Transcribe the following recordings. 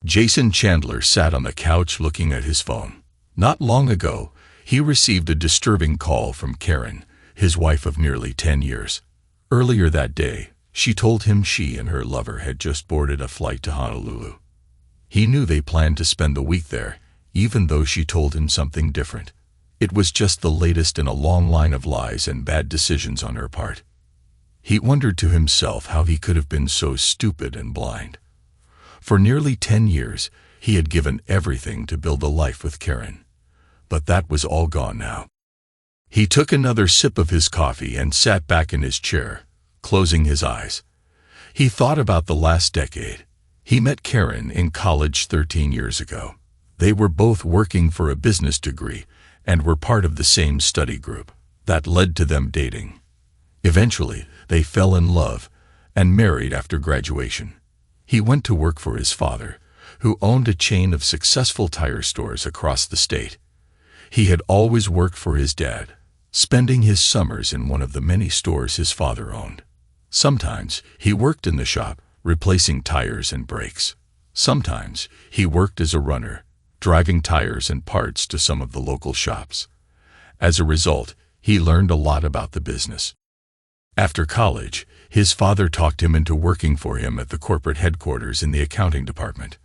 Jason Chandler sat on the couch looking at his phone. Not long ago, he received a disturbing call from Karen, his wife of nearly 10 years. Earlier that day, she told him she and her lover had just boarded a flight to Honolulu. He knew they planned to spend the week there, even though she told him something different. It was just the latest in a long line of lies and bad decisions on her part. He wondered to himself how he could have been so stupid and blind. For nearly 10 years, he had given everything to build a life with Karen. But that was all gone now. He took another sip of his coffee and sat back in his chair, closing his eyes. He thought about the last decade. He met Karen in college 13 years ago. They were both working for a business degree and were part of the same study group. That led to them dating. Eventually, they fell in love and married after graduation. He went to work for his father, who owned a chain of successful tire stores across the state. He had always worked for his dad, spending his summers in one of the many stores his father owned. Sometimes he worked in the shop, replacing tires and brakes. Sometimes he worked as a runner, driving tires and parts to some of the local shops. As a result, he learned a lot about the business. After college, his father talked him into working for him at the corporate headquarters in the accounting department.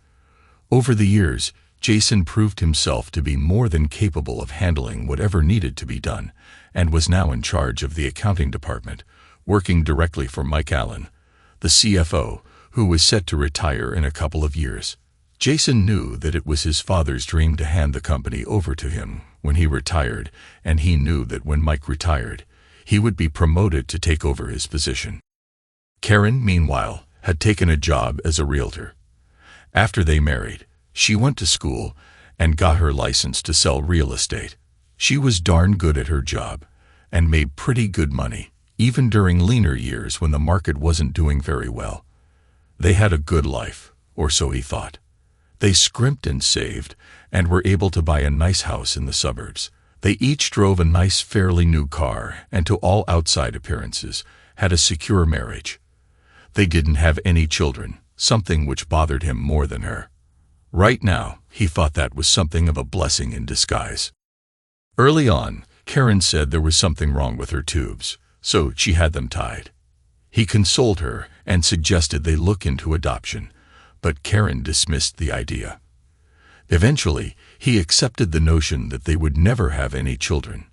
Over the years, Jason proved himself to be more than capable of handling whatever needed to be done, and was now in charge of the accounting department, working directly for Mike Allen, the CFO, who was set to retire in a couple of years. Jason knew that it was his father's dream to hand the company over to him when he retired, and he knew that when Mike retired, he would be promoted to take over his position. Karen, meanwhile, had taken a job as a realtor. After they married, she went to school and got her license to sell real estate. She was darn good at her job and made pretty good money, even during leaner years when the market wasn't doing very well. They had a good life, or so he thought. They scrimped and saved and were able to buy a nice house in the suburbs. They each drove a nice, fairly new car, and to all outside appearances, had a secure marriage. They didn't have any children, something which bothered him more than her. Right now, he thought that was something of a blessing in disguise. Early on, Karen said there was something wrong with her tubes, so she had them tied. He consoled her and suggested they look into adoption, but Karen dismissed the idea. Eventually, he accepted the notion that they would never have any children.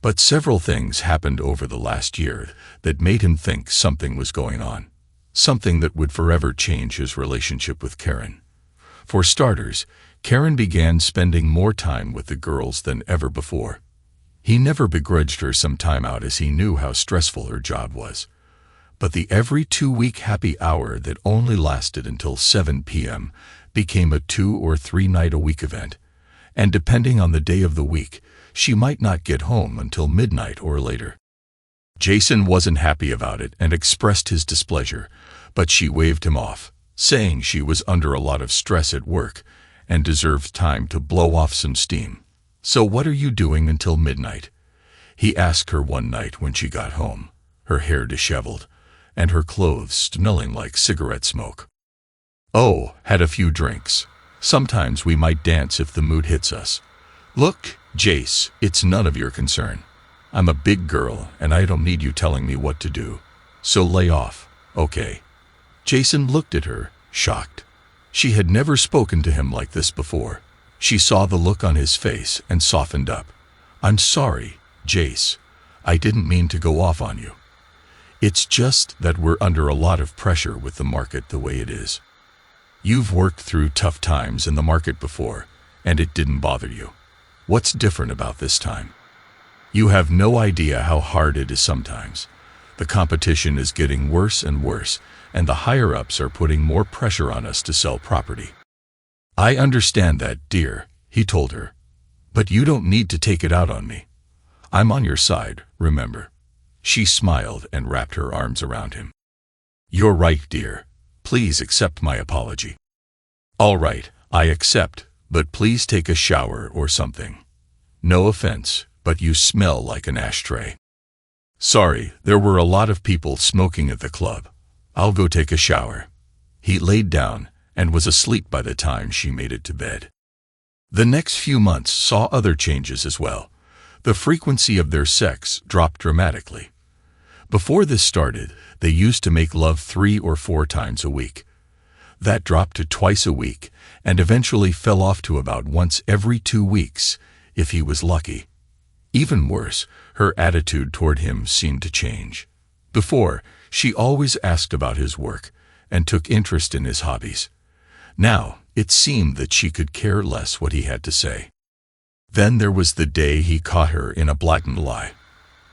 But several things happened over the last year that made him think something was going on, something that would forever change his relationship with Karen. For starters, Karen began spending more time with the girls than ever before. He never begrudged her some time out as he knew how stressful her job was. But the every 2-week happy hour that only lasted until 7 p.m. became a 2 or 3 night a week event, and depending on the day of the week, she might not get home until midnight or later. Jason wasn't happy about it and expressed his displeasure, but she waved him off, saying she was under a lot of stress at work and deserved time to blow off some steam. "So what are you doing until midnight?" he asked her one night when she got home, her hair disheveled and her clothes smelling like cigarette smoke. "Oh, had a few drinks. Sometimes we might dance if the mood hits us." "Look, Jace, it's none of your concern. I'm a big girl and I don't need you telling me what to do. So lay off, okay?" Jason looked at her, shocked. She had never spoken to him like this before. She saw the look on his face and softened up. "I'm sorry, Jace. I didn't mean to go off on you. It's just that we're under a lot of pressure with the market the way it is. You've worked through tough times in the market before, and it didn't bother you. What's different about this time? You have no idea how hard it is sometimes. The competition is getting worse and worse, and the higher-ups are putting more pressure on us to sell property." "I understand that, dear," he told her. "But you don't need to take it out on me. I'm on your side, remember." She smiled and wrapped her arms around him. "You're right, dear. Please accept my apology." "All right, I accept, but please take a shower or something. No offense, but you smell like an ashtray." "Sorry, there were a lot of people smoking at the club. I'll go take a shower." He laid down and was asleep by the time she made it to bed. The next few months saw other changes as well. The frequency of their sex dropped dramatically. Before this started, they used to make love 3 or 4 times a week. That dropped to twice a week, and eventually fell off to about once every 2 weeks, if he was lucky. Even worse, her attitude toward him seemed to change. Before, she always asked about his work, and took interest in his hobbies. Now, it seemed that she could care less what he had to say. Then there was the day he caught her in a blatant lie.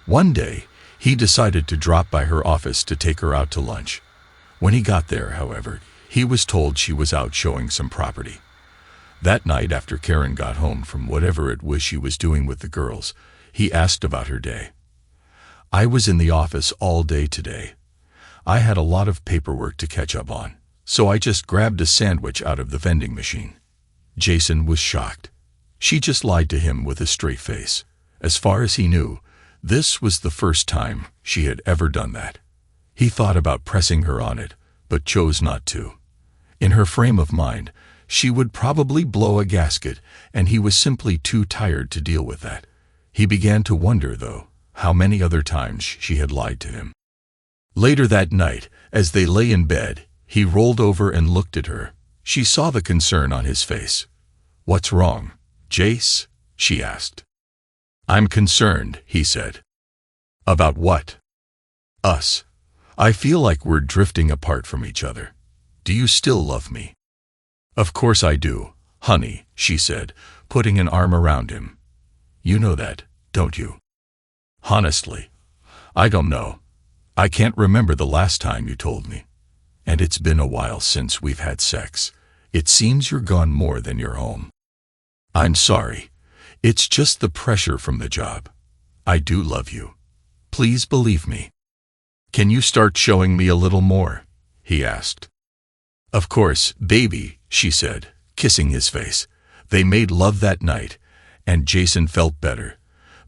One day, he decided to drop by her office to take her out to lunch. When he got there, however, he was told she was out showing some property. That night, after Karen got home from whatever it was she was doing with the girls, he asked about her day. "I was in the office all day today. I had a lot of paperwork to catch up on, so I just grabbed a sandwich out of the vending machine." Jason was shocked. She just lied to him with a straight face. As far as he knew, this was the first time she had ever done that. He thought about pressing her on it, but chose not to. In her frame of mind, she would probably blow a gasket, and he was simply too tired to deal with that. He began to wonder, though, how many other times she had lied to him. Later that night, as they lay in bed, he rolled over and looked at her. She saw the concern on his face. "What's wrong, Jace?" she asked. "I'm concerned," he said. "About what?" "Us. I feel like we're drifting apart from each other. Do you still love me?" "Of course I do, honey," she said, putting an arm around him. "You know that, don't you?" "Honestly, I don't know. I can't remember the last time you told me. And it's been a while since we've had sex. It seems you're gone more than you're home." "I'm sorry. It's just the pressure from the job. I do love you. Please believe me." "Can you start showing me a little more?" he asked. "Of course, baby," she said, kissing his face. They made love that night, and Jason felt better,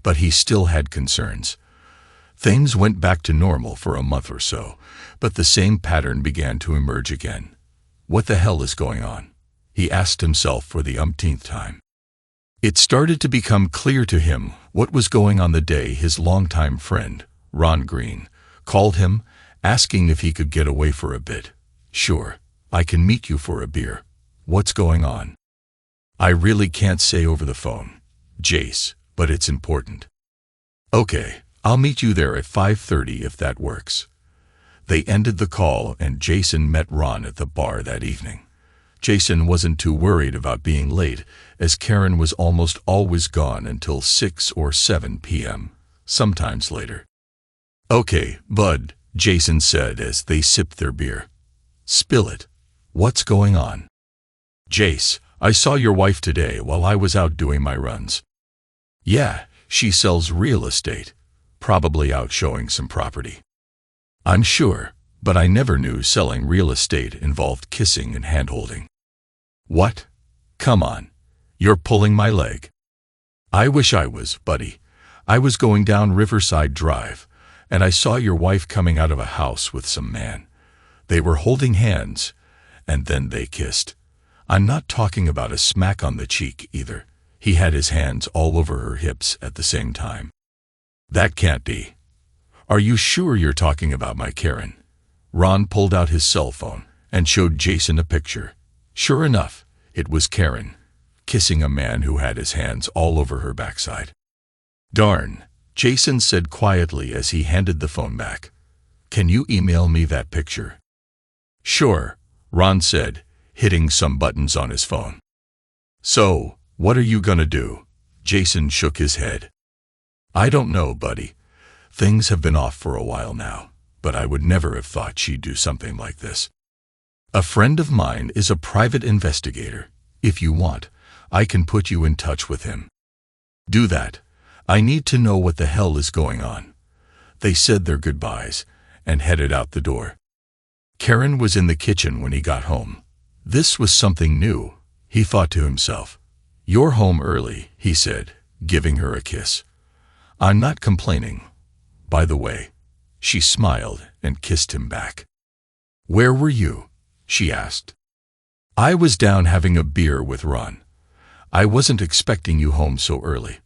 but he still had concerns. Things went back to normal for a month or so, but the same pattern began to emerge again. What the hell is going on? He asked himself for the umpteenth time. It started to become clear to him what was going on the day his longtime friend, Ron Green, called him, asking if he could get away for a bit. "Sure, I can meet you for a beer. What's going on?" "I really can't say over the phone, Jace, but it's important." "Okay, I'll meet you there at 5:30 if that works." They ended the call, and Jason met Ron at the bar that evening. Jason wasn't too worried about being late, as Karen was almost always gone until 6 or 7 p.m., sometimes later. "Okay, bud," Jason said as they sipped their beer. "Spill it. What's going on?" "Jace, I saw your wife today while I was out doing my runs." "Yeah, she sells real estate. Probably out showing some property." "I'm sure, but I never knew selling real estate involved kissing and hand-holding." "What? Come on. You're pulling my leg." "I wish I was, buddy. I was going down Riverside Drive, and I saw your wife coming out of a house with some man. They were holding hands, and then they kissed. I'm not talking about a smack on the cheek either. He had his hands all over her hips at the same time." "That can't be. Are you sure you're talking about my Karen?" Ron pulled out his cell phone and showed Jason a picture. Sure enough, it was Karen, kissing a man who had his hands all over her backside. "Darn," Jason said quietly as he handed the phone back. "Can you email me that picture?" "Sure," Ron said, hitting some buttons on his phone. "So, what are you gonna do?" Jason shook his head. "I don't know, buddy. Things have been off for a while now, but I would never have thought she'd do something like this. A friend of mine is a private investigator. If you want, I can put you in touch with him." "Do that. I need to know what the hell is going on." They said their goodbyes and headed out the door. Karen was in the kitchen when he got home. This was something new, he thought to himself. "You're home early," he said, giving her a kiss. "I'm not complaining. By the way." She smiled and kissed him back. "Where were you?" she asked. I was down having a beer with Ron. I wasn't expecting you home so early.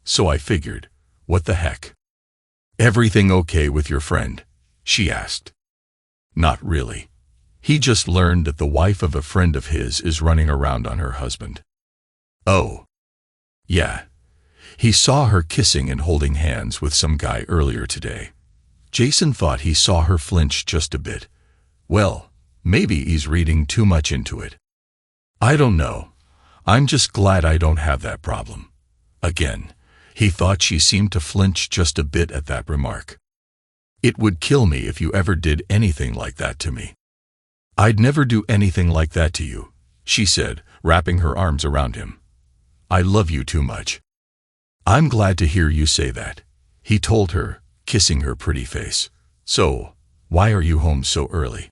So I figured, what the heck? Everything okay with your friend? She asked. Not really. He just learned that the wife of a friend of his is running around on her husband. Oh. Yeah. He saw her kissing and holding hands with some guy earlier today. Jason thought he saw her flinch just a bit. Well, maybe he's reading too much into it. I don't know. I'm just glad I don't have that problem. Again, he thought she seemed to flinch just a bit at that remark. It would kill me if you ever did anything like that to me. I'd never do anything like that to you, she said, wrapping her arms around him. I love you too much. I'm glad to hear you say that, he told her, kissing her pretty face. So, why are you home so early?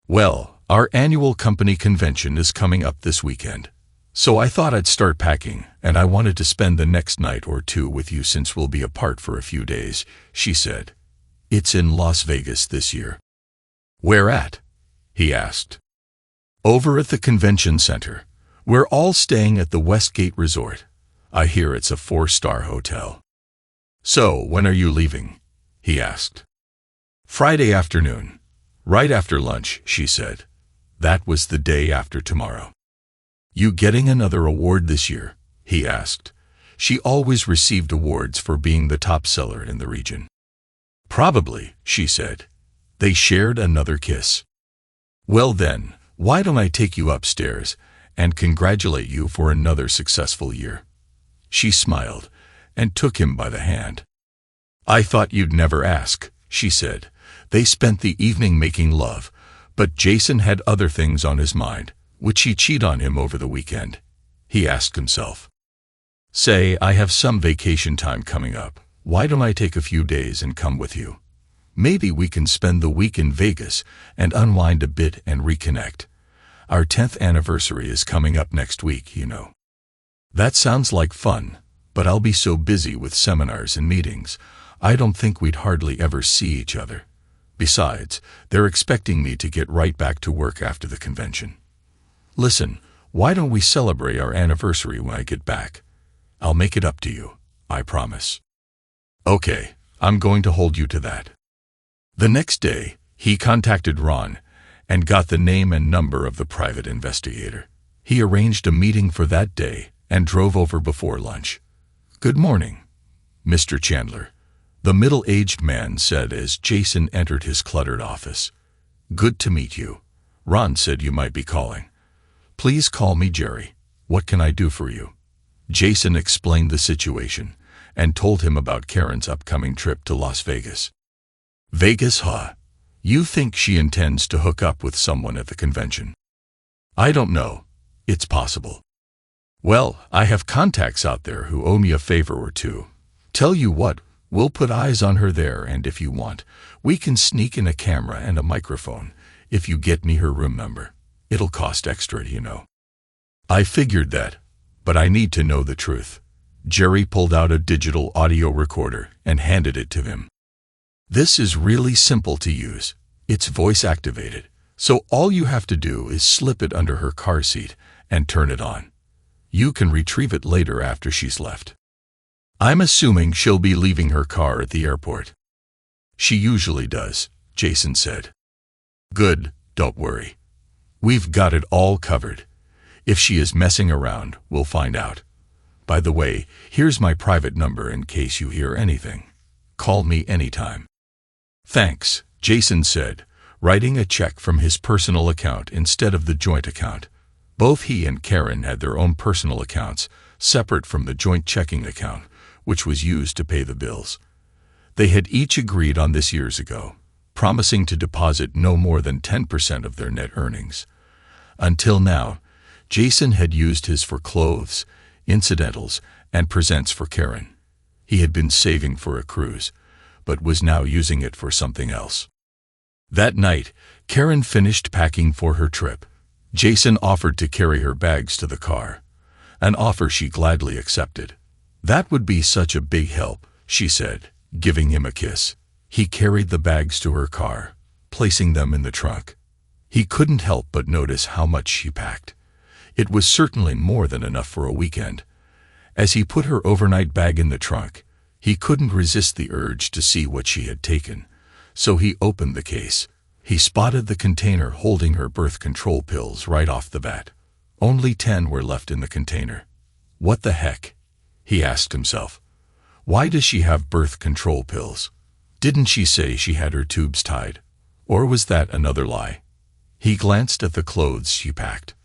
Well, our annual company convention is coming up this weekend. So I thought I'd start packing, and I wanted to spend the next night or two with you since we'll be apart for a few days, she said. It's in Las Vegas this year. Where at? He asked. Over at the convention center. We're all staying at the Westgate Resort. I hear it's a 4-star hotel. So, when are you leaving? He asked. Friday afternoon. Right after lunch, she said. That was the day after tomorrow. You getting another award this year? He asked. She always received awards for being the top seller in the region. Probably, she said. They shared another kiss. Well then, why don't I take you upstairs and congratulate you for another successful year? She smiled and took him by the hand. I thought you'd never ask, she said. They spent the evening making love, but Jason had other things on his mind. Would she cheat on him over the weekend? He asked himself. Say, I have some vacation time coming up. Why don't I take a few days and come with you? Maybe we can spend the week in Vegas and unwind a bit and reconnect. Our 10th anniversary is coming up next week, you know. That sounds like fun, but I'll be so busy with seminars and meetings, I don't think we'd hardly ever see each other. Besides, they're expecting me to get right back to work after the convention. Listen, why don't we celebrate our anniversary when I get back? I'll make it up to you, I promise. Okay, I'm going to hold you to that. The next day, he contacted Ron and got the name and number of the private investigator. He arranged a meeting for that day and drove over before lunch. Good morning, Mr. Chandler, the middle-aged man said as Jason entered his cluttered office. Good to meet you. Ron said you might be calling. Please call me Jerry. What can I do for you? Jason explained the situation and told him about Karen's upcoming trip to Las Vegas. Vegas, huh? You think she intends to hook up with someone at the convention? I don't know. It's possible. Well, I have contacts out there who owe me a favor or two. Tell you what, we'll put eyes on her there, and if you want, we can sneak in a camera and a microphone if you get me her room number. It'll cost extra, you know. I figured that, but I need to know the truth. Jerry pulled out a digital audio recorder and handed it to him. This is really simple to use. It's voice-activated, so all you have to do is slip it under her car seat and turn it on. You can retrieve it later after she's left. I'm assuming she'll be leaving her car at the airport. She usually does, Jason said. Good, don't worry. We've got it all covered. If she is messing around, we'll find out. By the way, here's my private number in case you hear anything. Call me anytime. Thanks, Jason said, writing a check from his personal account instead of the joint account. Both he and Karen had their own personal accounts, separate from the joint checking account, which was used to pay the bills. They had each agreed on this years ago, promising to deposit no more than 10% of their net earnings. Until now, Jason had used his for clothes, incidentals, and presents for Karen. He had been saving for a cruise, but was now using it for something else. That night, Karen finished packing for her trip. Jason offered to carry her bags to the car, an offer she gladly accepted. That would be such a big help, she said, giving him a kiss. He carried the bags to her car, placing them in the trunk. He couldn't help but notice how much she packed. It was certainly more than enough for a weekend. As he put her overnight bag in the trunk, he couldn't resist the urge to see what she had taken. So he opened the case. He spotted the container holding her birth control pills right off the bat. Only 10 were left in the container. What the heck? He asked himself. Why does she have birth control pills? Didn't she say she had her tubes tied? Or was that another lie? He glanced at the clothes she packed.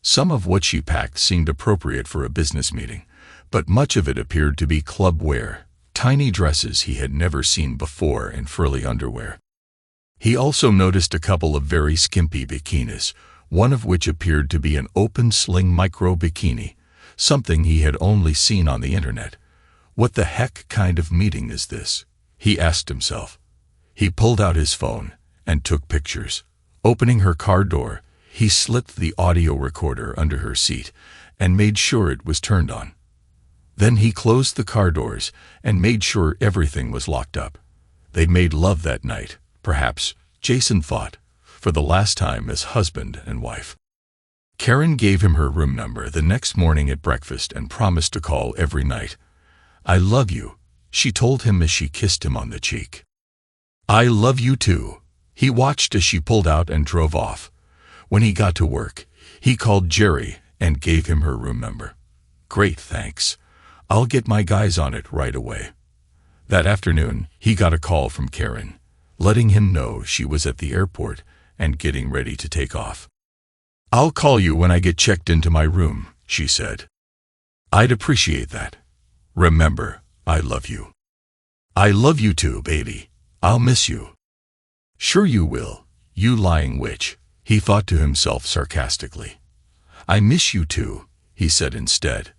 Some of what she packed seemed appropriate for a business meeting, but much of it appeared to be club wear, tiny dresses he had never seen before and frilly underwear. He also noticed a couple of very skimpy bikinis, one of which appeared to be an open sling micro bikini, something he had only seen on the internet. What the heck kind of meeting is this? He asked himself. He pulled out his phone and took pictures. Opening her car door, he slipped the audio recorder under her seat and made sure it was turned on. Then he closed the car doors and made sure everything was locked up. They made love that night, perhaps, Jason thought, for the last time as husband and wife. Karen gave him her room number the next morning at breakfast and promised to call every night. "I love you," she told him as she kissed him on the cheek. "I love you too." He watched as she pulled out and drove off. When he got to work, he called Jerry and gave him her room number. "Great, thanks. I'll get my guys on it right away." That afternoon, he got a call from Karen, letting him know she was at the airport and getting ready to take off. "I'll call you when I get checked into my room," she said. "I'd appreciate that. Remember, I love you." "I love you too, baby. I'll miss you." "Sure you will, you lying witch," he thought to himself sarcastically. "I miss you too," he said instead.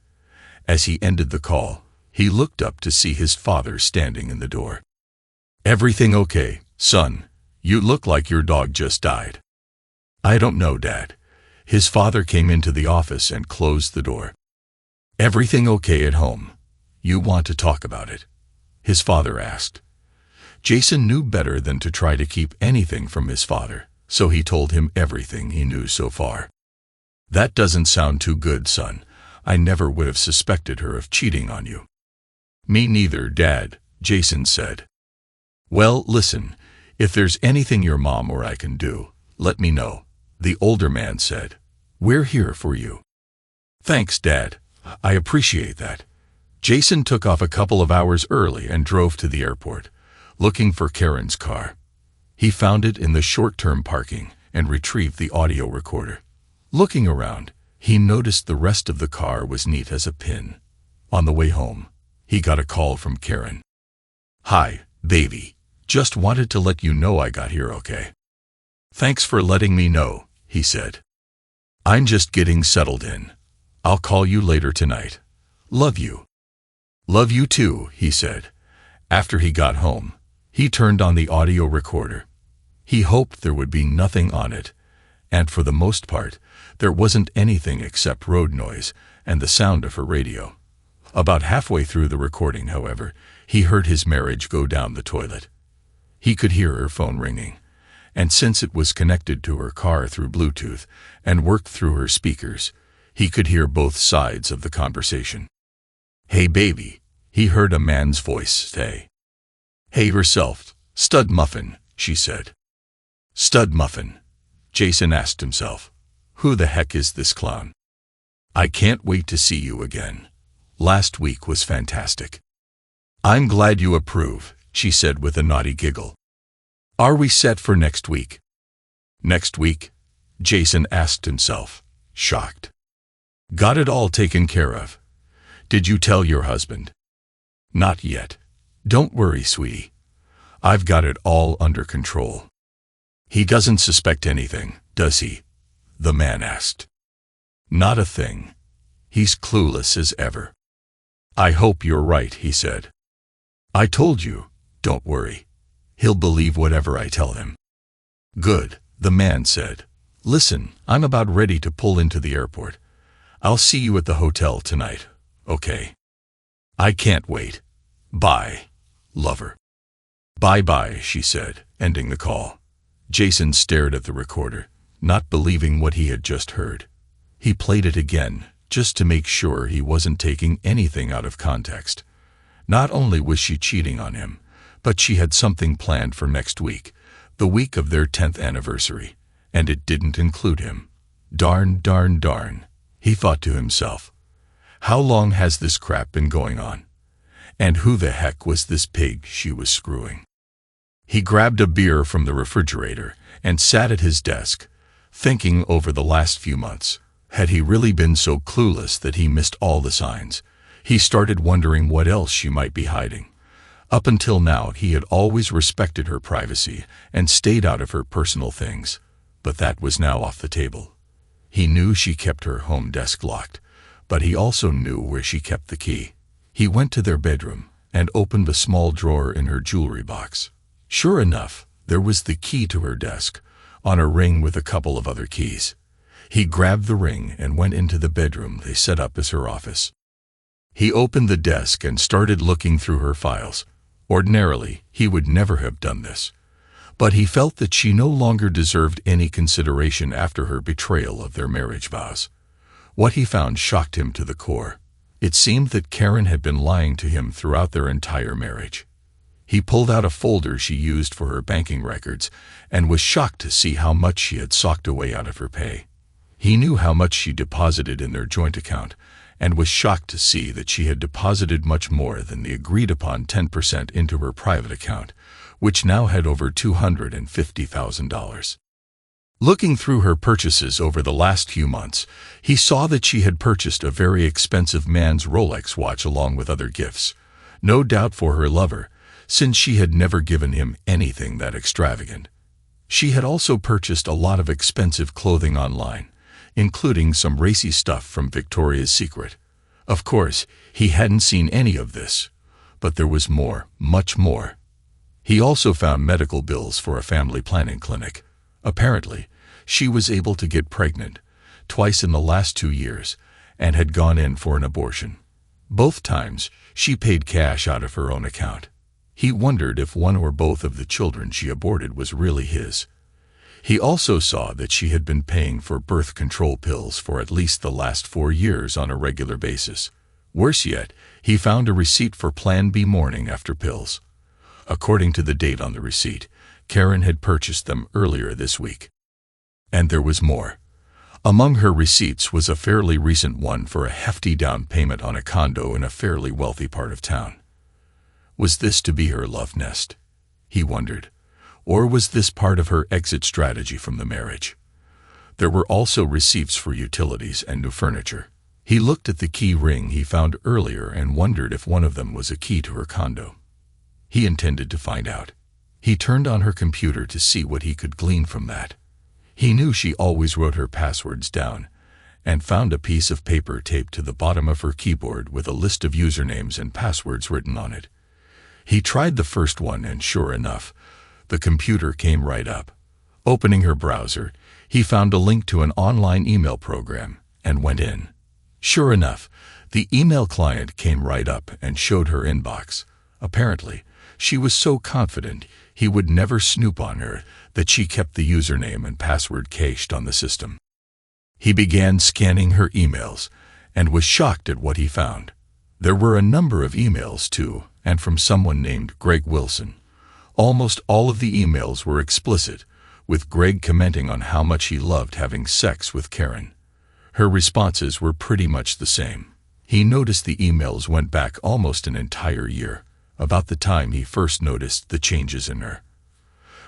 As he ended the call, he looked up to see his father standing in the door. "Everything okay, son? You look like your dog just died." "I don't know, Dad." His father came into the office and closed the door. "Everything okay at home? You want to talk about it?" his father asked. Jason knew better than to try to keep anything from his father, so he told him everything he knew so far. "That doesn't sound too good, son. I never would have suspected her of cheating on you." "Me neither, Dad," Jason said. "Well, listen, if there's anything your mom or I can do, let me know," the older man said. "We're here for you." "Thanks, Dad. I appreciate that." Jason took off a couple of hours early and drove to the airport, looking for Karen's car. He found it in the short-term parking and retrieved the audio recorder. Looking around, he noticed the rest of the car was neat as a pin. On the way home, he got a call from Karen. "Hi, baby. Just wanted to let you know I got here okay." "Thanks for letting me know," he said. "I'm just getting settled in. I'll call you later tonight. Love you." "Love you too," he said. After he got home, he turned on the audio recorder. He hoped there would be nothing on it, and for the most part, there wasn't anything except road noise and the sound of her radio. About halfway through the recording, however, he heard his marriage go down the toilet. He could hear her phone ringing, and since it was connected to her car through Bluetooth and worked through her speakers, he could hear both sides of the conversation. "Hey, baby," he heard a man's voice say. "Hey yourself, stud muffin," she said. Stud muffin? Jason asked himself. Who the heck is this clown? "I can't wait to see you again. Last week was fantastic." "I'm glad you approve," she said with a naughty giggle. "Are we set for next week?" "Next week?" Jason asked himself, shocked. "Got it all taken care of. Did you tell your husband?" "Not yet. Don't worry, sweetie. I've got it all under control." "He doesn't suspect anything, does he?" the man asked. "Not a thing. He's clueless as ever." "I hope you're right," he said. "I told you, don't worry. He'll believe whatever I tell him." "Good," the man said. "Listen, I'm about ready to pull into the airport. I'll see you at the hotel tonight, okay?" "I can't wait. Bye, lover." "Bye-bye," she said, ending the call. Jason stared at the recorder, not believing what he had just heard. He played it again, just to make sure he wasn't taking anything out of context. Not only was she cheating on him, but she had something planned for next week, the week of their 10th anniversary, and it didn't include him. Darn, darn, darn, he thought to himself. How long has this crap been going on? And who the heck was this pig she was screwing? He grabbed a beer from the refrigerator and sat at his desk, thinking over the last few months. Had he really been so clueless that he missed all the signs? He started wondering what else she might be hiding. Up until now, he had always respected her privacy and stayed out of her personal things, but that was now off the table. He knew she kept her home desk locked, but he also knew where she kept the key. He went to their bedroom and opened a small drawer in her jewelry box. Sure enough, there was the key to her desk, on a ring with a couple of other keys. He grabbed the ring and went into the bedroom they set up as her office. He opened the desk and started looking through her files. Ordinarily, he would never have done this, but he felt that she no longer deserved any consideration after her betrayal of their marriage vows. What he found shocked him to the core. It seemed that Karen had been lying to him throughout their entire marriage. He pulled out a folder she used for her banking records and was shocked to see how much she had socked away out of her pay. He knew how much she deposited in their joint account and was shocked to see that she had deposited much more than the agreed-upon 10% into her private account, which now had over $250,000. Looking through her purchases over the last few months, he saw that she had purchased a very expensive man's Rolex watch along with other gifts, no doubt for her lover, since she had never given him anything that extravagant. She had also purchased a lot of expensive clothing online, including some racy stuff from Victoria's Secret. Of course, he hadn't seen any of this, but there was more, much more. He also found medical bills for a family planning clinic. Apparently, she was able to get pregnant twice in the last 2 years and had gone in for an abortion. Both times, she paid cash out of her own account. He wondered if one or both of the children she aborted was really his. He also saw that she had been paying for birth control pills for at least the last 4 years on a regular basis. Worse yet, he found a receipt for Plan B morning after pills. According to the date on the receipt, Karen had purchased them earlier this week. And there was more. Among her receipts was a fairly recent one for a hefty down payment on a condo in a fairly wealthy part of town. Was this to be her love nest? He wondered. Or was this part of her exit strategy from the marriage? There were also receipts for utilities and new furniture. He looked at the key ring he found earlier and wondered if one of them was a key to her condo. He intended to find out. He turned on her computer to see what he could glean from that. He knew she always wrote her passwords down, and found a piece of paper taped to the bottom of her keyboard with a list of usernames and passwords written on it. He tried the first one, and sure enough, the computer came right up. Opening her browser, he found a link to an online email program and went in. Sure enough, the email client came right up and showed her inbox. Apparently, she was so confident he would never snoop on her that she kept the username and password cached on the system. He began scanning her emails and was shocked at what he found. There were a number of emails, too, and from someone named Greg Wilson. Almost all of the emails were explicit, with Greg commenting on how much he loved having sex with Karen. Her responses were pretty much the same. He noticed the emails went back almost an entire year, about the time he first noticed the changes in her.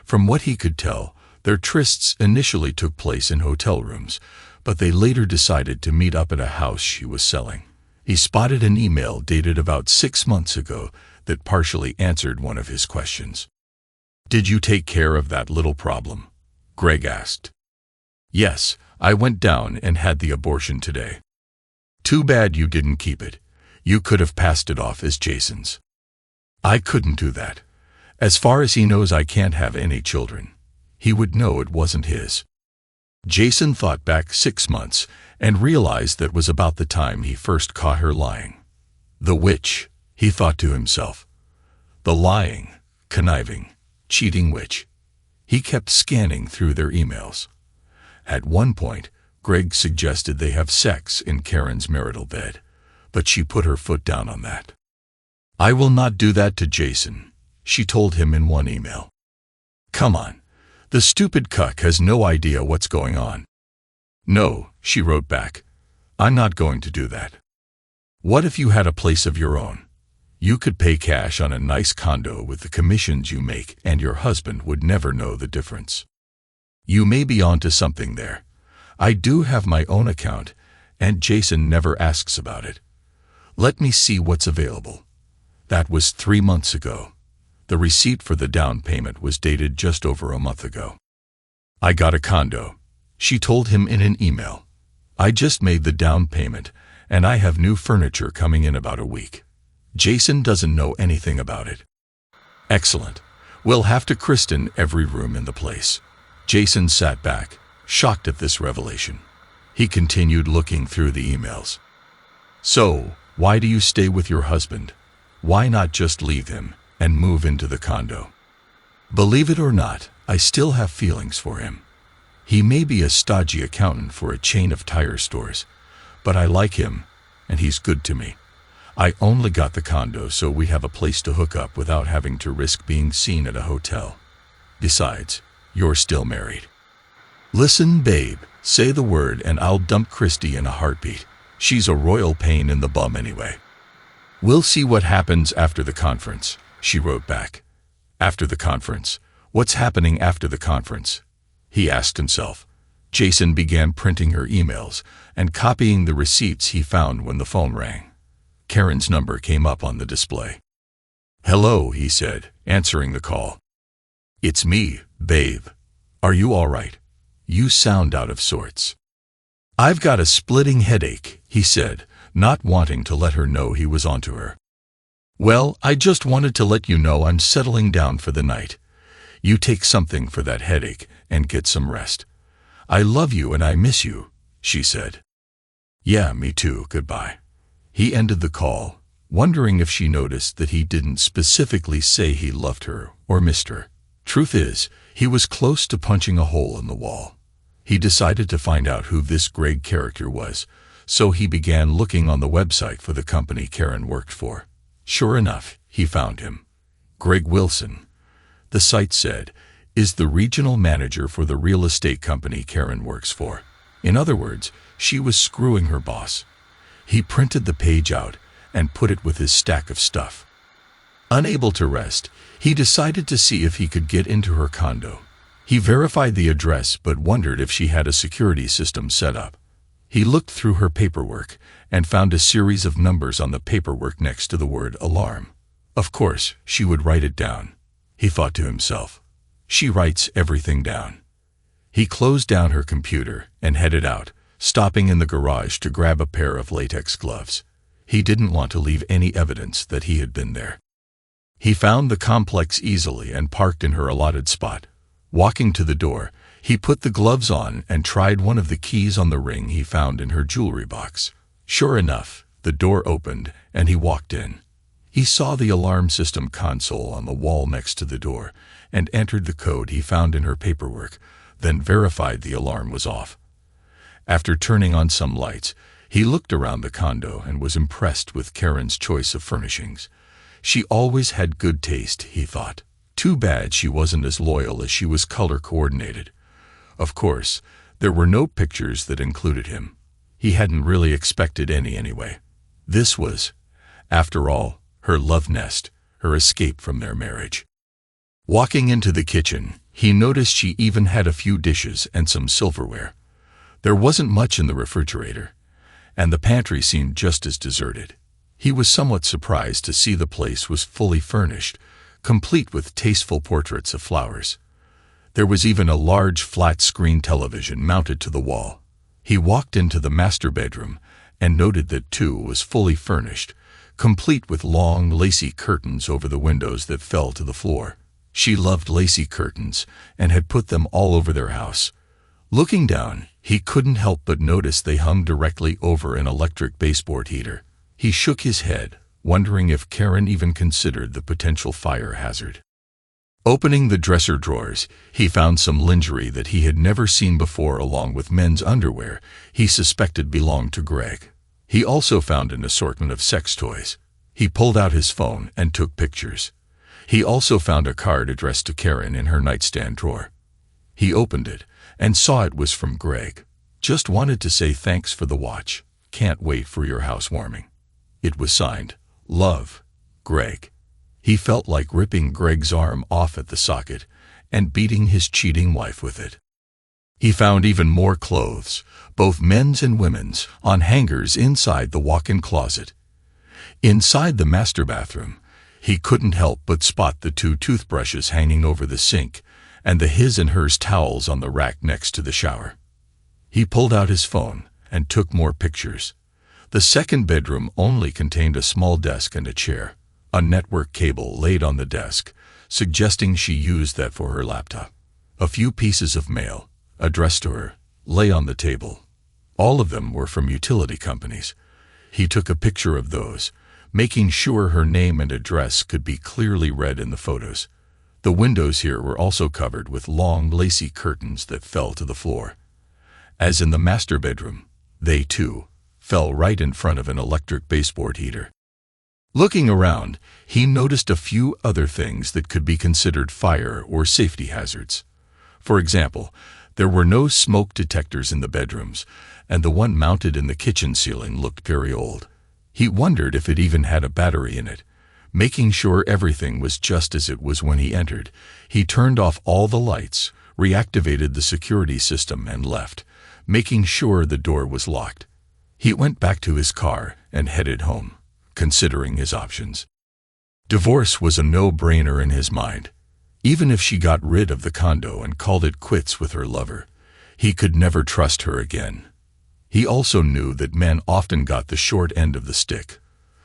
From what he could tell, their trysts initially took place in hotel rooms, but they later decided to meet up at a house she was selling. He spotted an email dated about 6 months ago that partially answered one of his questions. "Did you take care of that little problem?" Greg asked. "Yes, I went down and had the abortion today." "Too bad you didn't keep it. You could have passed it off as Jason's." "I couldn't do that. As far as he knows, I can't have any children. He would know it wasn't his." Jason thought back 6 months and realized that was about the time he first caught her lying. The witch, he thought to himself. The lying, conniving, cheating witch. He kept scanning through their emails. At one point, Greg suggested they have sex in Karen's marital bed, but she put her foot down on that. "I will not do that to Jason," she told him in one email. "Come on. The stupid cuck has no idea what's going on." "No," she wrote back. "I'm not going to do that. What if you had a place of your own? You could pay cash on a nice condo with the commissions you make, and your husband would never know the difference. You may be onto something there. I do have my own account, and Jason never asks about it. Let me see what's available." That was 3 months ago. The receipt for the down payment was dated just over a month ago. "I got a condo," she told him in an email. "I just made the down payment, and I have new furniture coming in about a week. Jason doesn't know anything about it." "Excellent. We'll have to christen every room in the place." Jason sat back, shocked at this revelation. He continued looking through the emails. "So, why do you stay with your husband? Why not just leave him and move into the condo?" "Believe it or not, I still have feelings for him. He may be a stodgy accountant for a chain of tire stores, but I like him, and he's good to me. I only got the condo so we have a place to hook up without having to risk being seen at a hotel. Besides, you're still married. Listen, babe, say the word and I'll dump Christy in a heartbeat. She's a royal pain in the bum anyway." "We'll see what happens after the conference," she wrote back. After the conference? What's happening after the conference? He asked himself. Jason began printing her emails and copying the receipts he found when the phone rang. Karen's number came up on the display. "Hello," he said, answering the call. "It's me, babe. Are you all right? You sound out of sorts." "I've got a splitting headache," he said, not wanting to let her know he was onto her. "Well, I just wanted to let you know I'm settling down for the night. You take something for that headache and get some rest. I love you and I miss you," she said. "Yeah, me too, goodbye." He ended the call, wondering if she noticed that he didn't specifically say he loved her or missed her. Truth is, he was close to punching a hole in the wall. He decided to find out who this Greg character was, so he began looking on the website for the company Karen worked for. Sure enough, he found him. Greg Wilson, the site said, is the regional manager for the real estate company Karen works for. In other words, she was screwing her boss. He printed the page out and put it with his stack of stuff. Unable to rest, he decided to see if he could get into her condo. He verified the address but wondered if she had a security system set up. He looked through her paperwork and found a series of numbers on the paperwork next to the word alarm. Of course, she would write it down. He thought to himself, she writes everything down. He closed down her computer and headed out, stopping in the garage to grab a pair of latex gloves. He didn't want to leave any evidence that he had been there. He found the complex easily and parked in her allotted spot. Walking to the door, he put the gloves on and tried one of the keys on the ring he found in her jewelry box. Sure enough, the door opened and he walked in. He saw the alarm system console on the wall next to the door and entered the code he found in her paperwork, then verified the alarm was off. After turning on some lights, he looked around the condo and was impressed with Karen's choice of furnishings. She always had good taste, he thought. Too bad she wasn't as loyal as she was color coordinated. Of course, there were no pictures that included him. He hadn't really expected any anyway. This was, after all, her love nest, her escape from their marriage. Walking into the kitchen, he noticed she even had a few dishes and some silverware. There wasn't much in the refrigerator, and the pantry seemed just as deserted. He was somewhat surprised to see the place was fully furnished, complete with tasteful portraits of flowers. There was even a large flat-screen television mounted to the wall. He walked into the master bedroom and noted that too was fully furnished, complete with long, lacy curtains over the windows that fell to the floor. She loved lacy curtains and had put them all over their house. Looking down, he couldn't help but notice they hung directly over an electric baseboard heater. He shook his head, wondering if Karen even considered the potential fire hazard. Opening the dresser drawers, he found some lingerie that he had never seen before along with men's underwear he suspected belonged to Greg. He also found an assortment of sex toys. He pulled out his phone and took pictures. He also found a card addressed to Karen in her nightstand drawer. He opened it and saw it was from Greg. Just wanted to say thanks for the watch. Can't wait for your housewarming. It was signed, Love, Greg. He felt like ripping Greg's arm off at the socket and beating his cheating wife with it. He found even more clothes, both men's and women's, on hangers inside the walk-in closet. Inside the master bathroom, he couldn't help but spot the 2 toothbrushes hanging over the sink and the his and hers towels on the rack next to the shower. He pulled out his phone and took more pictures. The second bedroom only contained a small desk and a chair. A network cable laid on the desk, suggesting she used that for her laptop. A few pieces of mail, addressed to her, lay on the table. All of them were from utility companies. He took a picture of those, making sure her name and address could be clearly read in the photos. The windows here were also covered with long, lacy curtains that fell to the floor. As in the master bedroom, they, too, fell right in front of an electric baseboard heater. Looking around, he noticed a few other things that could be considered fire or safety hazards. For example, there were no smoke detectors in the bedrooms, and the one mounted in the kitchen ceiling looked very old. He wondered if it even had a battery in it. Making sure everything was just as it was when he entered, he turned off all the lights, reactivated the security system, and left, making sure the door was locked. He went back to his car and headed home, considering his options. Divorce was a no-brainer in his mind. Even if she got rid of the condo and called it quits with her lover, he could never trust her again. He also knew that men often got the short end of the stick,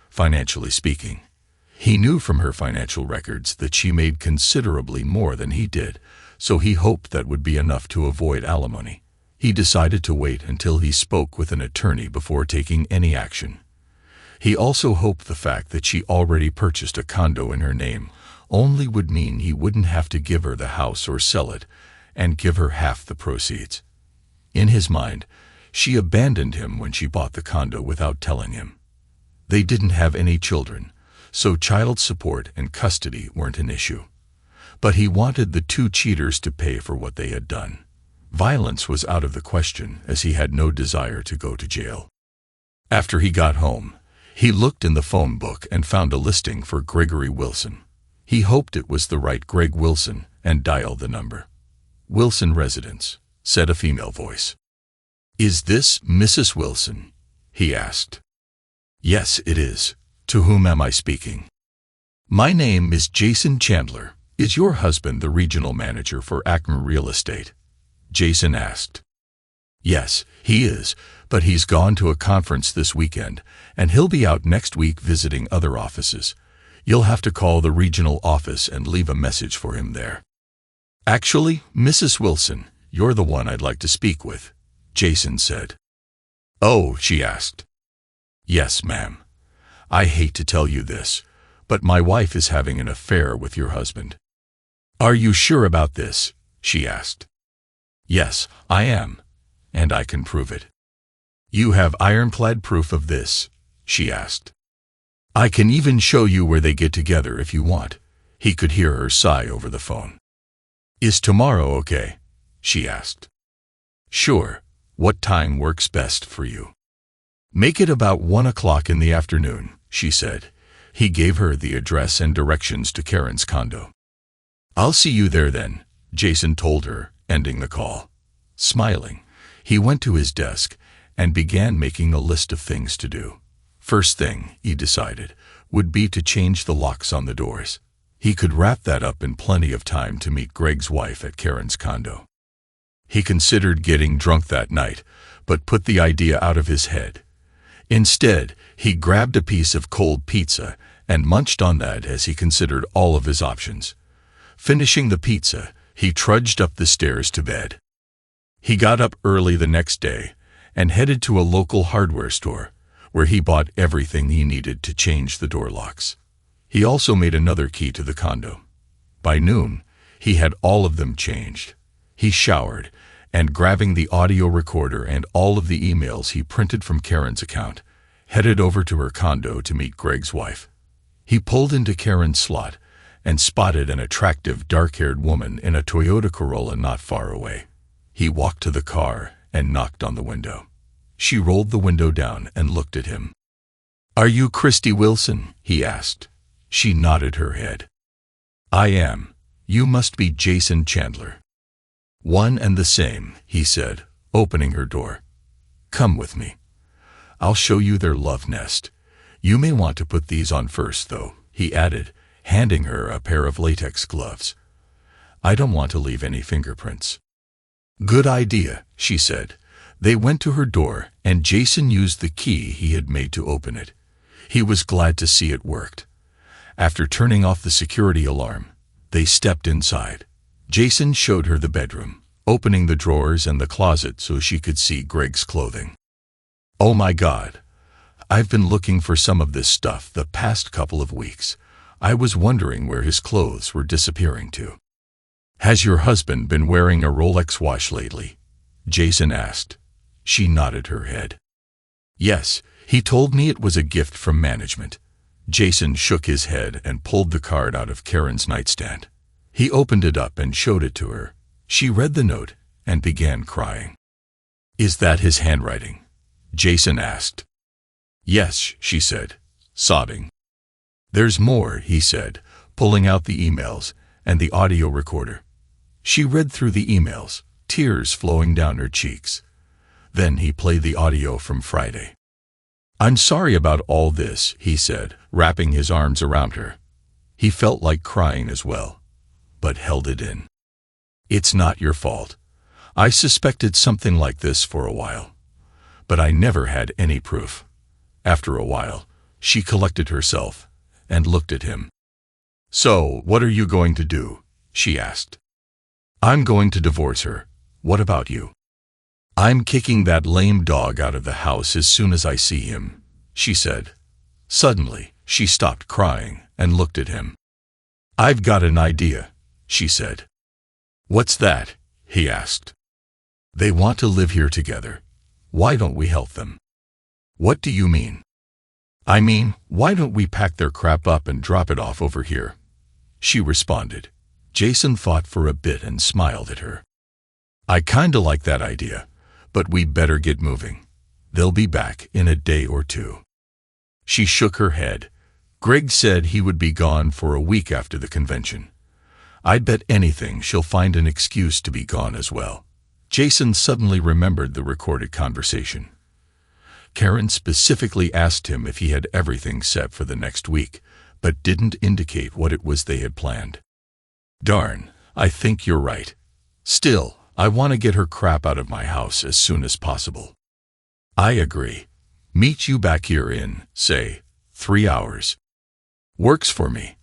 financially speaking. He knew from her financial records that she made considerably more than he did, so he hoped that would be enough to avoid alimony. He decided to wait until he spoke with an attorney before taking any action. He also hoped the fact that she already purchased a condo in her name only would mean he wouldn't have to give her the house or sell it and give her half the proceeds. In his mind, she abandoned him when she bought the condo without telling him. They didn't have any children, so child support and custody weren't an issue. But he wanted the 2 cheaters to pay for what they had done. Violence was out of the question, as he had no desire to go to jail. After he got home, he looked in the phone book and found a listing for Gregory Wilson. He hoped it was the right Greg Wilson and dialed the number. "Wilson Residence," said a female voice. "Is this Mrs. Wilson?" he asked. "Yes, it is. To whom am I speaking?" "My name is Jason Chandler. Is your husband the regional manager for Acme Real Estate?" Jason asked. "Yes, he is, but he's gone to a conference this weekend, and he'll be out next week visiting other offices. You'll have to call the regional office and leave a message for him there." "Actually, Mrs. Wilson, you're the one I'd like to speak with," Jason said. "Oh," she asked. "Yes, ma'am. I hate to tell you this, but my wife is having an affair with your husband." "Are you sure about this?" she asked. "Yes, I am, and I can prove it." "You have ironclad proof of this?" she asked. "I can even show you where they get together if you want." He could hear her sigh over the phone. "Is tomorrow okay?" she asked. "Sure. What time works best for you?" "Make it about 1 o'clock in the afternoon," she said. He gave her the address and directions to Karen's condo. "I'll see you there then," Jason told her, ending the call. Smiling, he went to his desk and began making a list of things to do. First thing, he decided, would be to change the locks on the doors. He could wrap that up in plenty of time to meet Greg's wife at Karen's condo. He considered getting drunk that night, but put the idea out of his head. Instead, he grabbed a piece of cold pizza and munched on that as he considered all of his options. Finishing the pizza, he trudged up the stairs to bed. He got up early the next day and headed to a local hardware store, where he bought everything he needed to change the door locks. He also made another key to the condo. By noon, He had all of them changed. He showered, and grabbing the audio recorder and all of the emails he printed from Karen's account, headed over to her condo to meet Greg's wife. He pulled into Karen's slot and spotted an attractive dark-haired woman in a Toyota Corolla not far away. He walked to the car and knocked on the window. She rolled the window down and looked at him. "Are you Christy Wilson?" he asked. She nodded her head. "I am. You must be Jason Chandler." "One and the same," he said, opening her door. "Come with me. I'll show you their love nest. You may want to put these on first, though," he added, handing her a pair of latex gloves. "I don't want to leave any fingerprints." "Good idea," she said. They went to her door, and Jason used the key he had made to open it. He was glad to see it worked. After turning off the security alarm, they stepped inside. Jason showed her the bedroom, opening the drawers and the closet so she could see Greg's clothing. "Oh my God. I've been looking for some of this stuff the past couple of weeks. I was wondering where his clothes were disappearing to." "Has your husband been wearing a Rolex watch lately?" Jason asked. She nodded her head. "Yes, he told me it was a gift from management." Jason shook his head and pulled the card out of Karen's nightstand. He opened it up and showed it to her. She read the note and began crying. "Is that his handwriting?" Jason asked. "Yes," she said, sobbing. "There's more," he said, pulling out the emails and the audio recorder. She read through the emails, tears flowing down her cheeks. Then he played the audio from Friday. "I'm sorry about all this," he said, wrapping his arms around her. He felt like crying as well, but held it in. "It's not your fault. I suspected something like this for a while, but I never had any proof." After a while, she collected herself and looked at him. "So, what are you going to do?" she asked. "I'm going to divorce her. What about you?" "I'm kicking that lame dog out of the house as soon as I see him," she said. Suddenly, she stopped crying and looked at him. "I've got an idea," she said. "What's that?" he asked. "They want to live here together. Why don't we help them?" "What do you mean?" "I mean, why don't we pack their crap up and drop it off over here?" she responded. Jason thought for a bit and smiled at her. "I kinda like that idea, but we better get moving. They'll be back in a day or two." She shook her head. "Greg said he would be gone for a week after the convention. I'd bet anything she'll find an excuse to be gone as well." Jason suddenly remembered the recorded conversation. Karen specifically asked him if he had everything set for the next week, but didn't indicate what it was they had planned. "Darn, I think you're right. Still, I want to get her crap out of my house as soon as possible." "I agree. Meet you back here in, say, 3 hours. Works for me.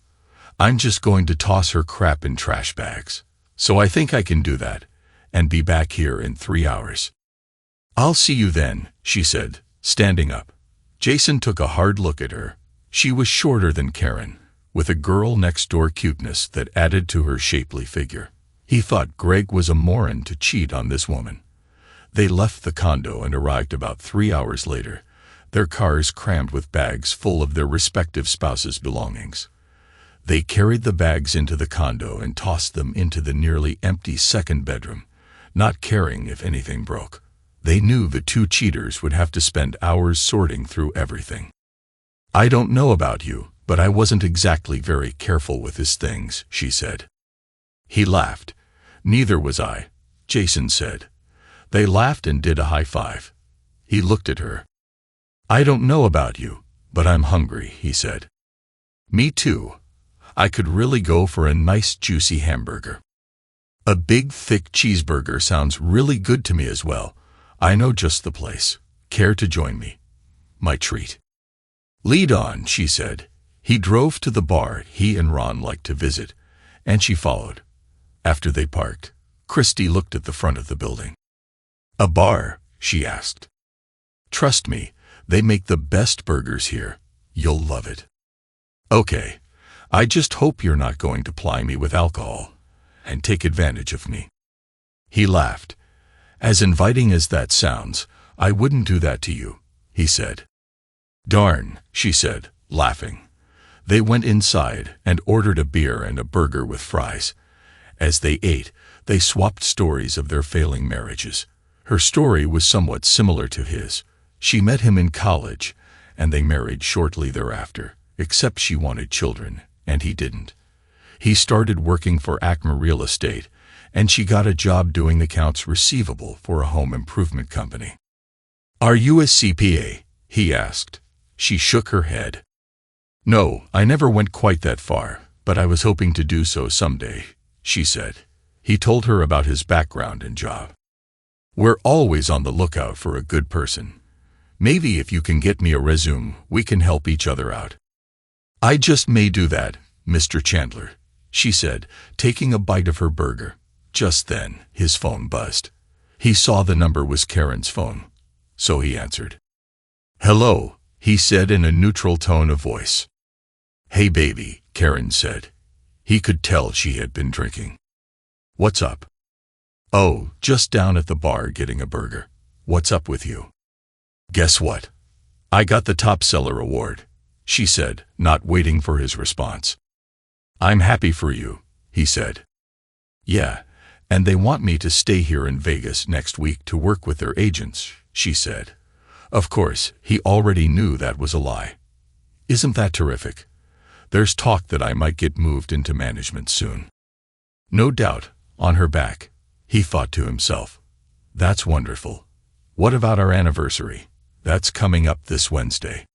I'm just going to toss her crap in trash bags, so I think I can do that, and be back here in 3 hours." "I'll see you then," she said, standing up. Jason took a hard look at her. She was shorter than Karen, with a girl-next-door cuteness that added to her shapely figure. He thought Greg was a moron to cheat on this woman. They left the condo and arrived about 3 hours later, their cars crammed with bags full of their respective spouses' belongings. They carried the bags into the condo and tossed them into the nearly empty second bedroom, not caring if anything broke. They knew the two cheaters would have to spend hours sorting through everything. "I don't know about you, but I wasn't exactly very careful with his things," she said. He laughed. "Neither was I," Jason said. They laughed and did a high five. He looked at her. "I don't know about you, but I'm hungry," he said. "Me too. I could really go for a nice juicy hamburger." "A big thick cheeseburger sounds really good to me as well. I know just the place. Care to join me?" "My treat." "Lead on," she said. He drove to the bar he and Ron liked to visit, and she followed. After they parked, Christy looked at the front of the building. "A bar?" she asked. "Trust me, they make the best burgers here. You'll love it." "Okay. I just hope you're not going to ply me with alcohol. and take advantage of me." He laughed. "As inviting as that sounds, I wouldn't do that to you," he said. "Darn," she said, laughing. They went inside and ordered a beer and a burger with fries. As they ate, they swapped stories of their failing marriages. Her story was somewhat similar to his. She met him in college, and they married shortly thereafter, except she wanted children, and he didn't. He started working for Acme Real Estate, and she got a job doing accounts receivable for a home improvement company. "Are you a CPA?" he asked. She shook her head. "No, I never went quite that far, but I was hoping to do so someday," she said. He told her about his background and job. "We're always on the lookout for a good person. Maybe if you can get me a resume, we can help each other out." "I just may do that, Mr. Chandler," she said, taking a bite of her burger. Just then, his phone buzzed. He saw the number was Karen's phone, so he answered. "Hello," he said in a neutral tone of voice. "Hey baby," Karen said. He could tell she had been drinking. "What's up?" "Oh, just down at the bar getting a burger. What's up with you?" "Guess what? I got the top seller award," she said, not waiting for his response. "I'm happy for you," he said. "Yeah, and they want me to stay here in Vegas next week to work with their agents," she said. Of course, he already knew that was a lie. "Isn't that terrific? There's talk that I might get moved into management soon." No doubt, on her back, he thought to himself. "That's wonderful. What about our anniversary? That's coming up this Wednesday."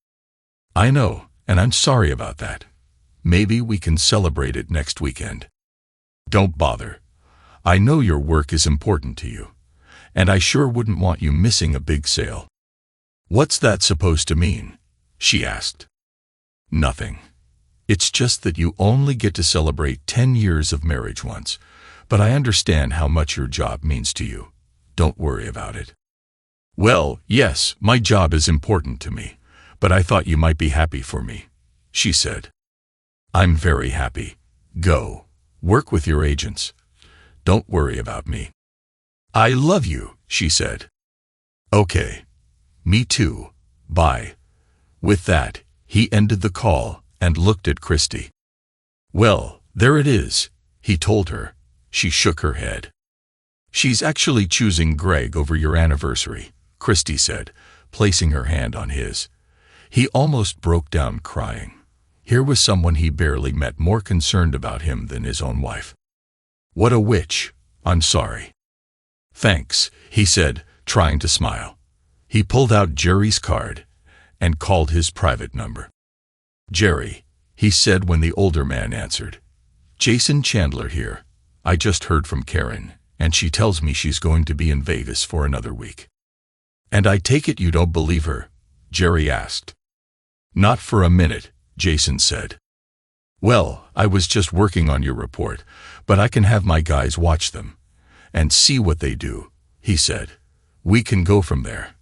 "I know, and I'm sorry about that. Maybe we can celebrate it next weekend." "Don't bother. I know your work is important to you, and I sure wouldn't want you missing a big sale." "What's that supposed to mean?" she asked. "Nothing. It's just that you only get to celebrate 10 years of marriage once, but I understand how much your job means to you. Don't worry about it." "Well, yes, my job is important to me, but I thought you might be happy for me," she said. "I'm very happy. Go. Work with your agents. Don't worry about me." "I love you," she said. "Okay. Me too. Bye." With that, he ended the call and looked at Christy. "Well, there it is," he told her. She shook her head. "She's actually choosing Greg over your anniversary," Christy said, placing her hand on his. He almost broke down crying. Here was someone he barely met more concerned about him than his own wife. "What a witch. I'm sorry." "Thanks," he said, trying to smile. He pulled out Jerry's card and called his private number. "Jerry," he said when the older man answered. "Jason Chandler here. I just heard from Karen, and she tells me she's going to be in Vegas for another week." "And I take it you don't believe her?" Jerry asked. "Not for a minute," Jason said. "Well, I was just working on your report, but I can have my guys watch them and see what they do," he said. "We can go from there.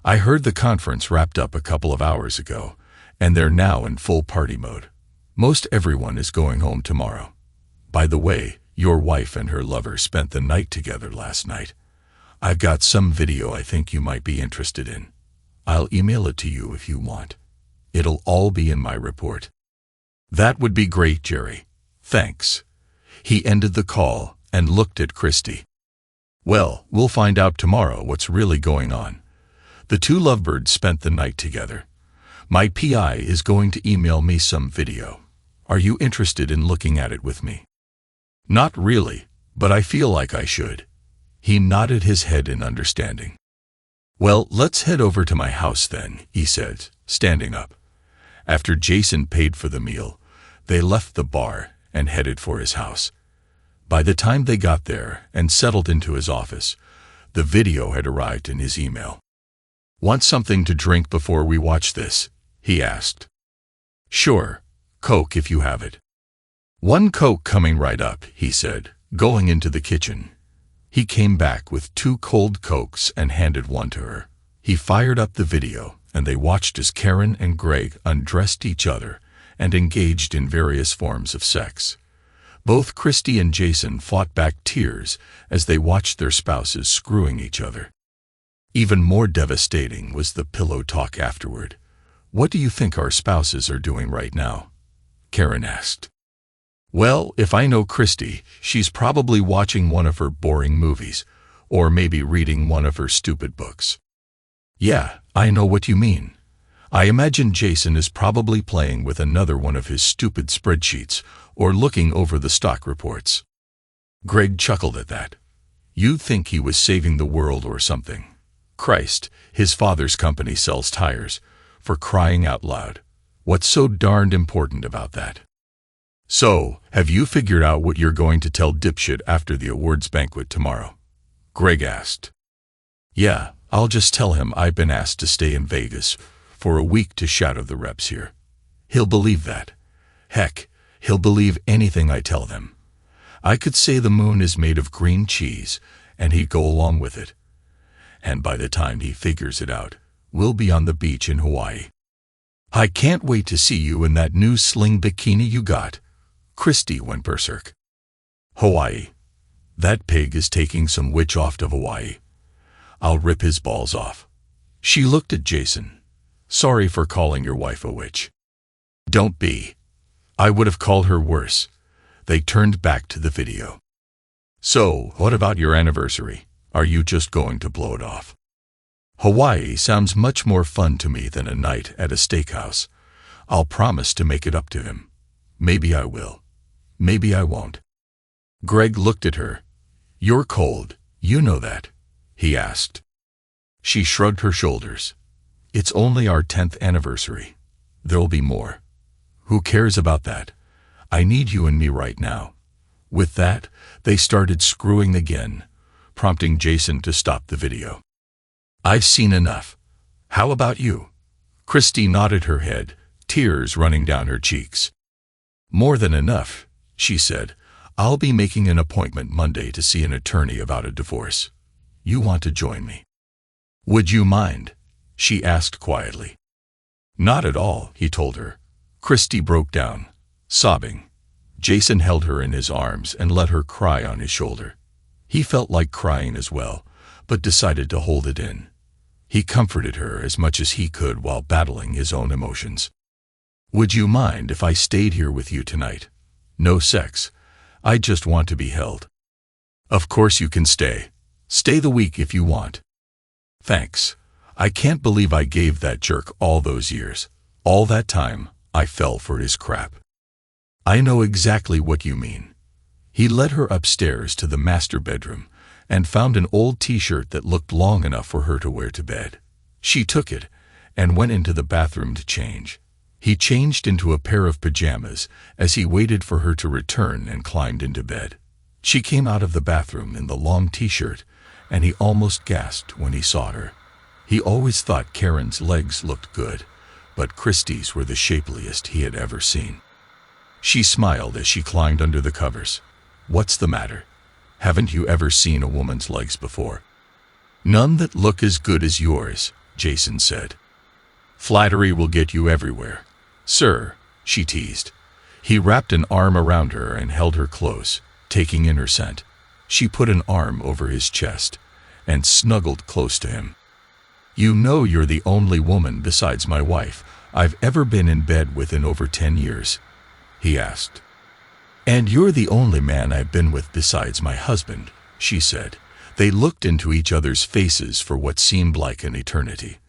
I heard the conference wrapped up a couple of hours ago, and they're now in full party mode. Most everyone is going home tomorrow. By the way, your wife and her lover spent the night together last night. I've got some video I think you might be interested in. I'll email it to you if you want. It'll all be in my report." "That would be great, Jerry. Thanks." He ended the call and looked at Christy. "Well, we'll find out tomorrow what's really going on. The two lovebirds spent the night together. My PI is going to email me some video. Are you interested in looking at it with me?" "Not really, but I feel like I should." He nodded his head in understanding. "Well, let's head over to my house then," he said, standing up. After Jason paid for the meal, they left the bar and headed for his house. By the time they got there and settled into his office, the video had arrived in his email. "Want something to drink before we watch this?" he asked. "Sure, Coke if you have it." "One Coke coming right up," he said, going into the kitchen. He came back with 2 cold Cokes and handed one to her. He fired up the video, and they watched as Karen and Greg undressed each other and engaged in various forms of sex. Both Christy and Jason fought back tears as they watched their spouses screwing each other. Even more devastating was the pillow talk afterward. "What do you think our spouses are doing right now?" Karen asked. "Well, if I know Christy, she's probably watching one of her boring movies, or maybe reading one of her stupid books." "Yeah, I know what you mean. I imagine Jason is probably playing with another one of his stupid spreadsheets or looking over the stock reports." Greg chuckled at that. "You'd think he was saving the world or something. Christ, his father's company sells tires. For crying out loud. What's so darned important about that?" "So, have you figured out what you're going to tell Dipshit after the awards banquet tomorrow?" Greg asked. "Yeah, I'll just tell him I've been asked to stay in Vegas for a week to shadow the reps here. He'll believe that. Heck, he'll believe anything I tell them. I could say the moon is made of green cheese, and he'd go along with it. And by the time he figures it out, we'll be on the beach in Hawaii. I can't wait to see you in that new sling bikini you got." Christy went berserk. "Hawaii. That pig is taking some witch off to Hawaii. I'll rip his balls off." She looked at Jason. "Sorry for calling your wife a witch." "Don't be. I would have called her worse." They turned back to the video. "So, what about your anniversary? Are you just going to blow it off?" "Hawaii sounds much more fun to me than a night at a steakhouse. I'll promise to make it up to him. Maybe I will. Maybe I won't." Greg looked at her. "You're cold, you know that?" he asked. She shrugged her shoulders. "It's only our 10th anniversary. There'll be more. Who cares about that? I need you and me right now." With that, they started screwing again, prompting Jason to stop the video. "I've seen enough. How about you?" Christy nodded her head, tears running down her cheeks. "More than enough," she said. "I'll be making an appointment Monday to see an attorney about a divorce. You want to join me?" "Would you mind?" she asked quietly. "Not at all," he told her. Christy broke down, sobbing. Jason held her in his arms and let her cry on his shoulder. He felt like crying as well, but decided to hold it in. He comforted her as much as he could while battling his own emotions. "Would you mind if I stayed here with you tonight? No sex. I just want to be held." "Of course you can stay. Stay the week if you want." "Thanks. I can't believe I gave that jerk all those years. All that time, I fell for his crap." "I know exactly what you mean." He led her upstairs to the master bedroom and found an old t-shirt that looked long enough for her to wear to bed. She took it and went into the bathroom to change. He changed into a pair of pajamas as he waited for her to return and climbed into bed. She came out of the bathroom in the long t-shirt, and he almost gasped when he saw her. He always thought Karen's legs looked good, but Christy's were the shapeliest he had ever seen. She smiled as she climbed under the covers. "What's the matter? Haven't you ever seen a woman's legs before?" "None that look as good as yours," Jason said. "Flattery will get you everywhere, sir," she teased. He wrapped an arm around her and held her close, taking in her scent. She put an arm over his chest and snuggled close to him. "You know you're the only woman besides my wife I've ever been in bed with in over 10 years, he asked. "And you're the only man I've been with besides my husband," she said. They looked into each other's faces for what seemed like an eternity.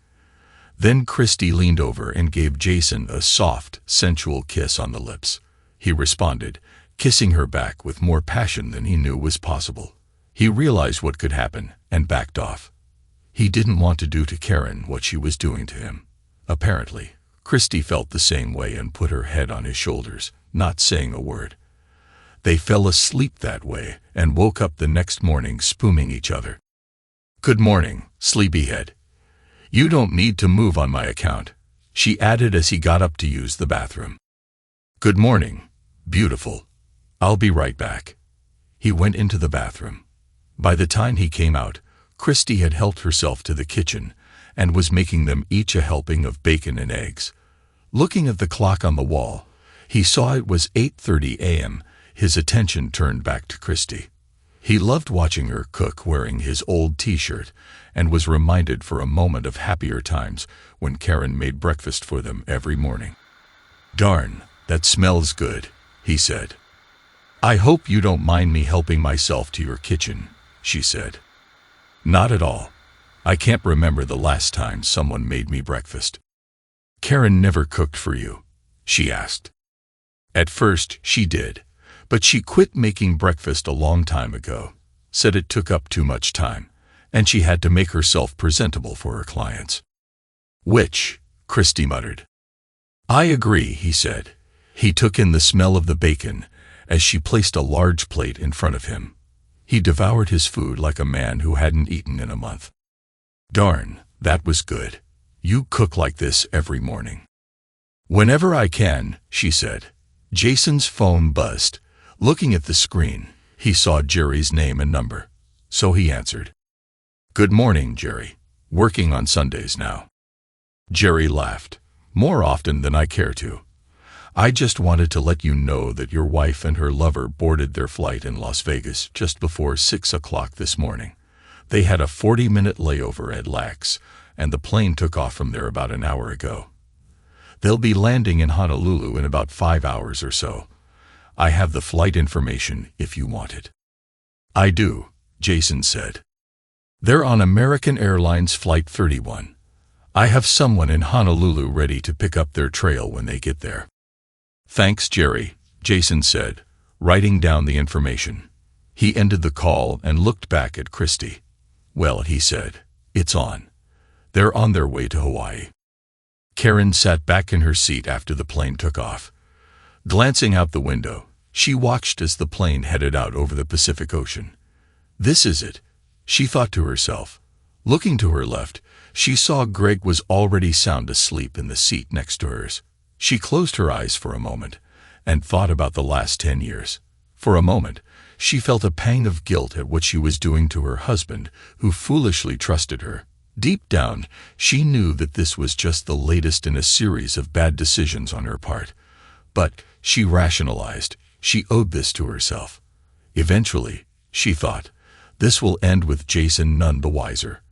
Then Christy leaned over and gave Jason a soft, sensual kiss on the lips. He responded, kissing her back with more passion than he knew was possible. He realized what could happen and backed off. He didn't want to do to Karen what she was doing to him. Apparently, Christy felt the same way and put her head on his shoulders, not saying a word. They fell asleep that way and woke up the next morning spooming each other. "Good morning, sleepyhead. You don't need to move on my account," she added as he got up to use the bathroom. "Good morning, beautiful. I'll be right back." He went into the bathroom. By the time he came out, Christy had helped herself to the kitchen and was making them each a helping of bacon and eggs. Looking at the clock on the wall, he saw it was 8:30 a.m. his attention turned back to Christy. He loved watching her cook wearing his old t-shirt and was reminded for a moment of happier times when Karen made breakfast for them every morning. "Darn, that smells good," he said. "I hope you don't mind me helping myself to your kitchen," she said. "Not at all. I can't remember the last time someone made me breakfast." "Karen never cooked for you?" she asked. "At first she did, but she quit making breakfast a long time ago, said it took up too much time, and she had to make herself presentable for her clients." "Which," Christy muttered. "I agree," he said. He took in the smell of the bacon as she placed a large plate in front of him. He devoured his food like a man who hadn't eaten in a month. "Darn, that was good. You cook like this every morning?" "Whenever I can," she said. Jason's phone buzzed. Looking at the screen, he saw Jerry's name and number, so he answered. "Good morning, Jerry. Working on Sundays now." Jerry laughed. "More often than I care to. I just wanted to let you know that your wife and her lover boarded their flight in Las Vegas just before 6 o'clock this morning. They had a 40-minute layover at LAX, and the plane took off from there about an hour ago. They'll be landing in Honolulu in about 5 hours or so. I have the flight information if you want it." "I do," Jason said. "They're on American Airlines Flight 31. I have someone in Honolulu ready to pick up their trail when they get there." "Thanks, Jerry," Jason said, writing down the information. He ended the call and looked back at Christy. "Well," he said, "it's on. They're on their way to Hawaii." Karen sat back in her seat after the plane took off. Glancing out the window, she watched as the plane headed out over the Pacific Ocean. "This is it," she thought to herself. Looking to her left, she saw Greg was already sound asleep in the seat next to hers. She closed her eyes for a moment and thought about the last 10 years. For a moment, she felt a pang of guilt at what she was doing to her husband, who foolishly trusted her. Deep down, she knew that this was just the latest in a series of bad decisions on her part. But, she rationalized, she owed this to herself. Eventually, she thought, this will end with Jason none the wiser.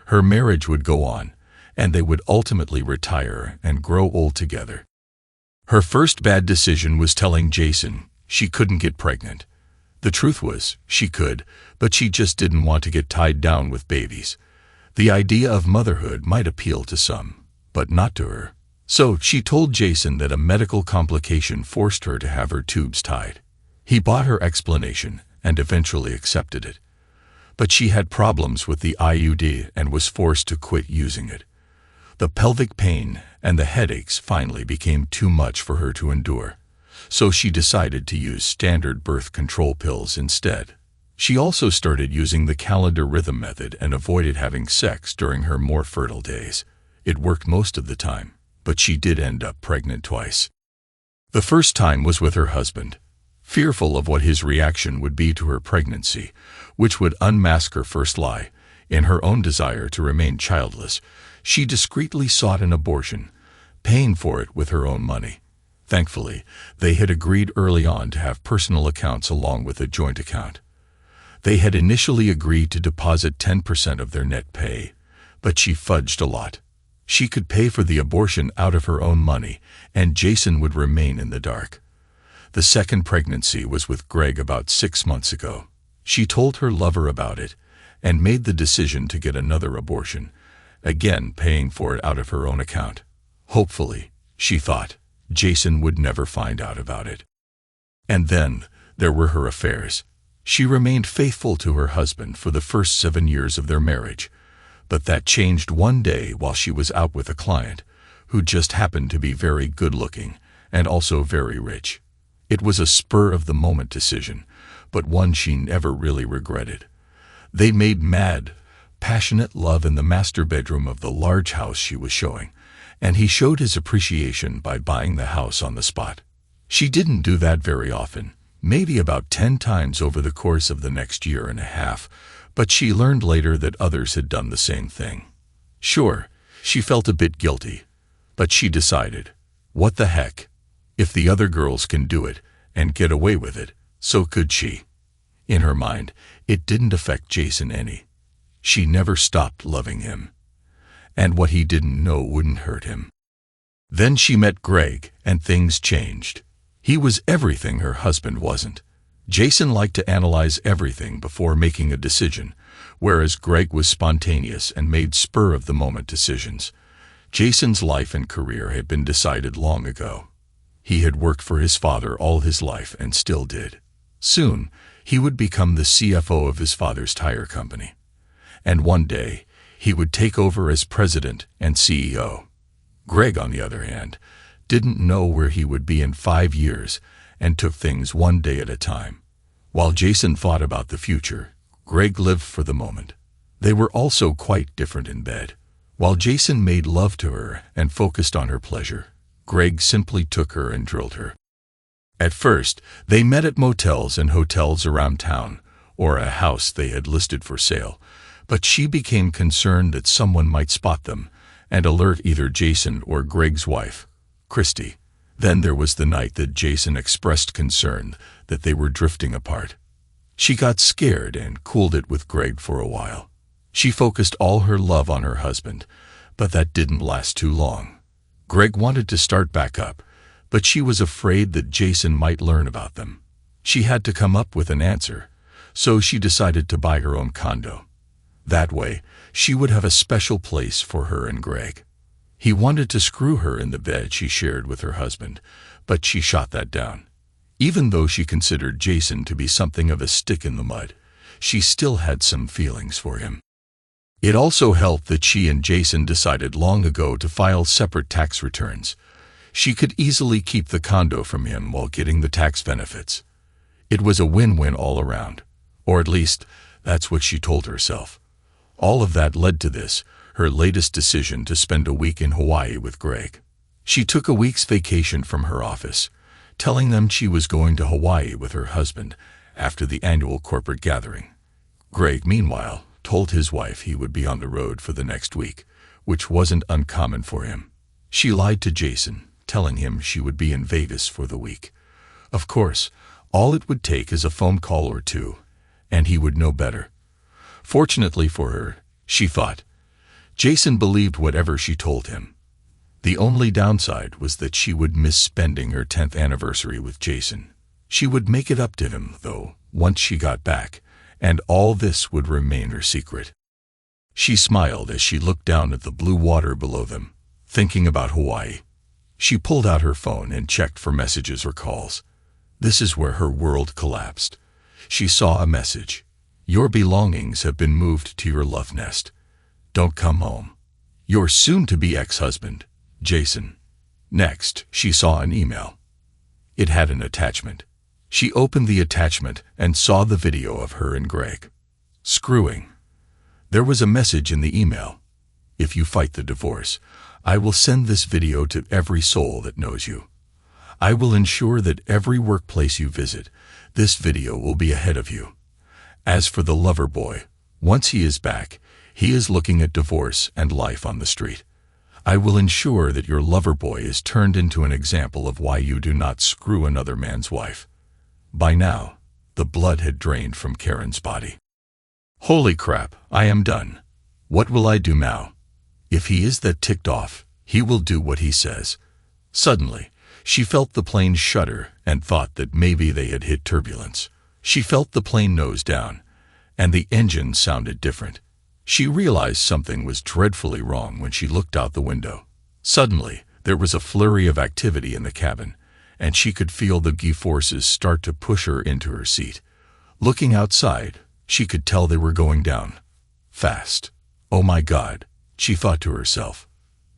Her marriage would go on, and they would ultimately retire and grow old together. Her first bad decision was telling Jason she couldn't get pregnant. The truth was, she could, but she just didn't want to get tied down with babies. The idea of motherhood might appeal to some, but not to her. So she told Jason that a medical complication forced her to have her tubes tied. He bought her explanation and eventually accepted it. But she had problems with the IUD and was forced to quit using it. The pelvic pain and the headaches finally became too much for her to endure. So she decided to use standard birth control pills instead. She also started using the calendar rhythm method and avoided having sex during her more fertile days. It worked most of the time, but she did end up pregnant twice. The first time was with her husband. Fearful of what his reaction would be to her pregnancy, which would unmask her first lie, in her own desire to remain childless, she discreetly sought an abortion, paying for it with her own money. Thankfully, they had agreed early on to have personal accounts along with a joint account. They had initially agreed to deposit 10% of their net pay, but she fudged a lot. She could pay for the abortion out of her own money, and Jason would remain in the dark. The second pregnancy was with Greg about 6 months ago. She told her lover about it and made the decision to get another abortion, again paying for it out of her own account. Hopefully, she thought, Jason would never find out about it. And then, there were her affairs. She remained faithful to her husband for the first 7 years of their marriage, but that changed one day while she was out with a client, who just happened to be very good-looking and also very rich. It was a spur-of-the-moment decision, but one she never really regretted. They made mad, passionate love in the master bedroom of the large house she was showing, and he showed his appreciation by buying the house on the spot. She didn't do that very often, maybe about 10 times over the course of the next year and a half, but she learned later that others had done the same thing. Sure, she felt a bit guilty, but she decided, what the heck? If the other girls can do it and get away with it, So could she. In her mind, it didn't affect Jason any. She never stopped loving him. And what he didn't know wouldn't hurt him. Then she met Greg, and things changed. He was everything her husband wasn't. Jason liked to analyze everything before making a decision, whereas Greg was spontaneous and made spur-of-the-moment decisions. Jason's life and career had been decided long ago. He had worked for his father all his life and still did. Soon, he would become the CFO of his father's tire company. And one day, he would take over as president and CEO. Greg, on the other hand, didn't know where he would be in 5 years and took things one day at a time. While Jason thought about the future, Greg lived for the moment. They were also quite different in bed. While Jason made love to her and focused on her pleasure, Greg simply took her and drilled her. At first, they met at motels and hotels around town, or a house they had listed for sale, but she became concerned that someone might spot them and alert either Jason or Greg's wife, Christy. Then there was the night that Jason expressed concern that they were drifting apart. She got scared and cooled it with Greg for a while. She focused all her love on her husband, but that didn't last too long. Greg wanted to start back up, but she was afraid that Jason might learn about them. She had to come up with an answer, so she decided to buy her own condo. That way, she would have a special place for her and Greg. He wanted to screw her in the bed she shared with her husband, but she shot that down. Even though she considered Jason to be something of a stick in the mud, she still had some feelings for him. It also helped that she and Jason decided long ago to file separate tax returns. She could easily keep the condo from him while getting the tax benefits. It was a win-win all around, or at least that's what she told herself. All of that led to this, her latest decision to spend a week in Hawaii with Greg. She took a week's vacation from her office, telling them she was going to Hawaii with her husband after the annual corporate gathering. Greg, meanwhile, told his wife he would be on the road for the next week, which wasn't uncommon for him. She lied to Jason, telling him she would be in Vegas for the week. Of course, all it would take is a phone call or two, and he would know better. Fortunately for her, she thought, Jason believed whatever she told him. The only downside was that she would miss spending her 10th anniversary with Jason. She would make it up to him, though, once she got back, and all this would remain her secret. She smiled as she looked down at the blue water below them, thinking about Hawaii. She pulled out her phone and checked for messages or calls. This is where her world collapsed. She saw a message. Your belongings have been moved to your love nest. Don't come home. Your soon-to-be ex-husband, Jason. Next, she saw an email. It had an attachment. She opened the attachment and saw the video of her and Greg screwing. There was a message in the email. If you fight the divorce, I will send this video to every soul that knows you. I will ensure that every workplace you visit, this video will be ahead of you. As for the lover boy, once he is back, he is looking at divorce and life on the street. I will ensure that your lover boy is turned into an example of why you do not screw another man's wife. By now, the blood had drained from Karen's body. Holy crap, I am done. What will I do now? If he is that ticked off, he will do what he says. Suddenly, she felt the plane shudder and thought that maybe they had hit turbulence. She felt the plane nose down, and the engine sounded different. She realized something was dreadfully wrong when she looked out the window. Suddenly, there was a flurry of activity in the cabin, and she could feel the G-forces start to push her into her seat. Looking outside, she could tell they were going down. Fast. Oh my God, she thought to herself.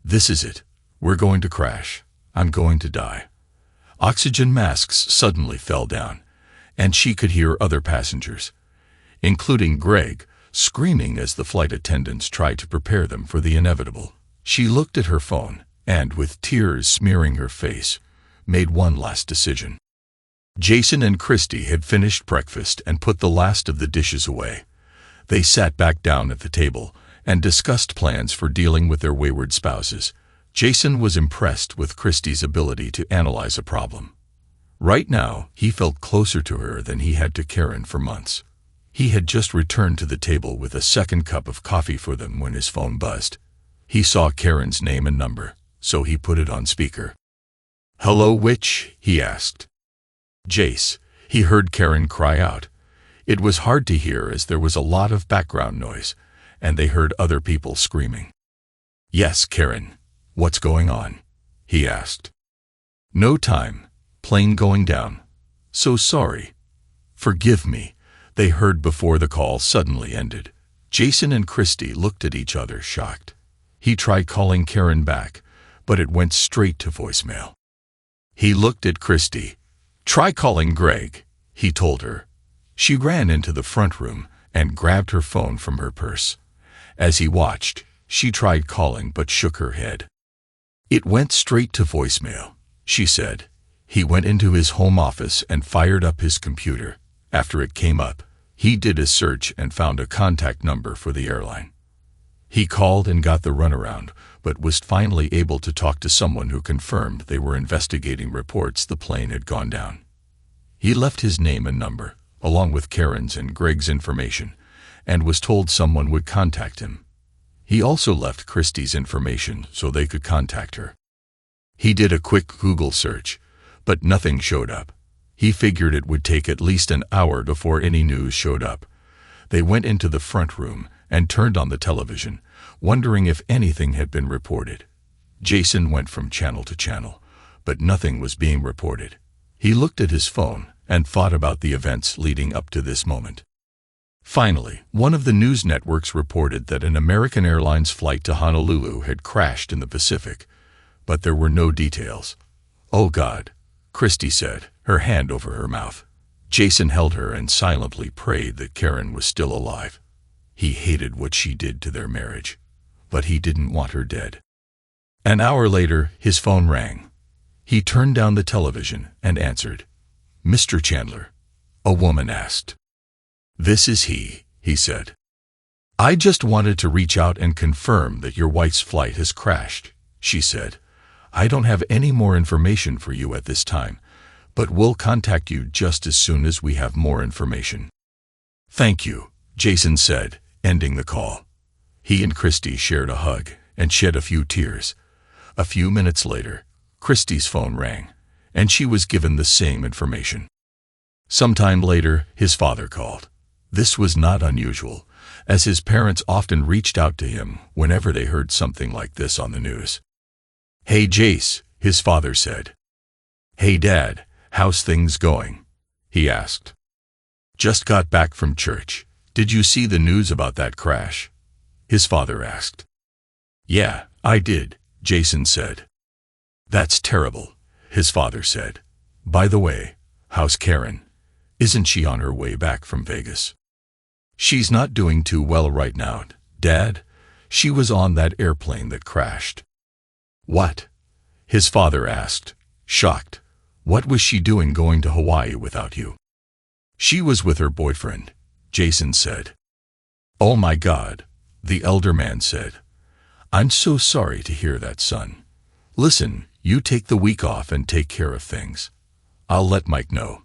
This is it. We're going to crash. I'm going to die. Oxygen masks suddenly fell down, and she could hear other passengers, including Greg, screaming as the flight attendants tried to prepare them for the inevitable. She looked at her phone, and with tears smearing her face, made one last decision. Jason and Christy had finished breakfast and put the last of the dishes away. They sat back down at the table and discussed plans for dealing with their wayward spouses. Jason was impressed with Christy's ability to analyze a problem. Right now, he felt closer to her than he had to Karen for months. He had just returned to the table with a second cup of coffee for them when his phone buzzed. He saw Karen's name and number, so he put it on speaker. "Hello, which?" he asked. "Jace," he heard Karen cry out. It was hard to hear as there was a lot of background noise, and they heard other people screaming. "Yes, Karen. What's going on?" he asked. "No time. Plane going down. So sorry. Forgive me," they heard before the call suddenly ended. Jason and Christy looked at each other, shocked. He tried calling Karen back, but it went straight to voicemail. He looked at Christy. "Try calling Greg," he told her. She ran into the front room and grabbed her phone from her purse. As he watched, she tried calling but shook her head. "It went straight to voicemail," she said. He went into his home office and fired up his computer. After it came up, he did a search and found a contact number for the airline. He called and got the runaround, but was finally able to talk to someone who confirmed they were investigating reports the plane had gone down. He left his name and number, along with Karen's and Greg's information, and was told someone would contact him. He also left Christy's information so they could contact her. He did a quick Google search, but nothing showed up. He figured it would take at least an hour before any news showed up. They went into the front room and turned on the television, wondering if anything had been reported. Jason went from channel to channel, but nothing was being reported. He looked at his phone and thought about the events leading up to this moment. Finally, one of the news networks reported that an American Airlines flight to Honolulu had crashed in the Pacific, but there were no details. "Oh God," Christy said, her hand over her mouth. Jason held her and silently prayed that Karen was still alive. He hated what she did to their marriage, but he didn't want her dead. An hour later, his phone rang. He turned down the television and answered. "Mr. Chandler?" a woman asked. "This is he said. "I just wanted to reach out and confirm that your wife's flight has crashed," she said. "I don't have any more information for you at this time, but we'll contact you just as soon as we have more information." "Thank you," Jason said, ending the call. He and Christy shared a hug and shed a few tears. A few minutes later, Christy's phone rang, and she was given the same information. Sometime later, his father called. This was not unusual, as his parents often reached out to him whenever they heard something like this on the news. "Hey Jace," his father said. "Hey Dad, how's things going?" he asked. "Just got back from church. Did you see the news about that crash?" his father asked. "Yeah, I did," Jason said. "That's terrible," his father said. "By the way, how's Karen? Isn't she on her way back from Vegas?" "She's not doing too well right now, Dad. She was on that airplane that crashed." "What?" his father asked, shocked. "What was she doing going to Hawaii without you?" "She was with her boyfriend," Jason said. "Oh my God," the elder man said. "I'm so sorry to hear that, son. Listen, you take the week off and take care of things. I'll let Mike know.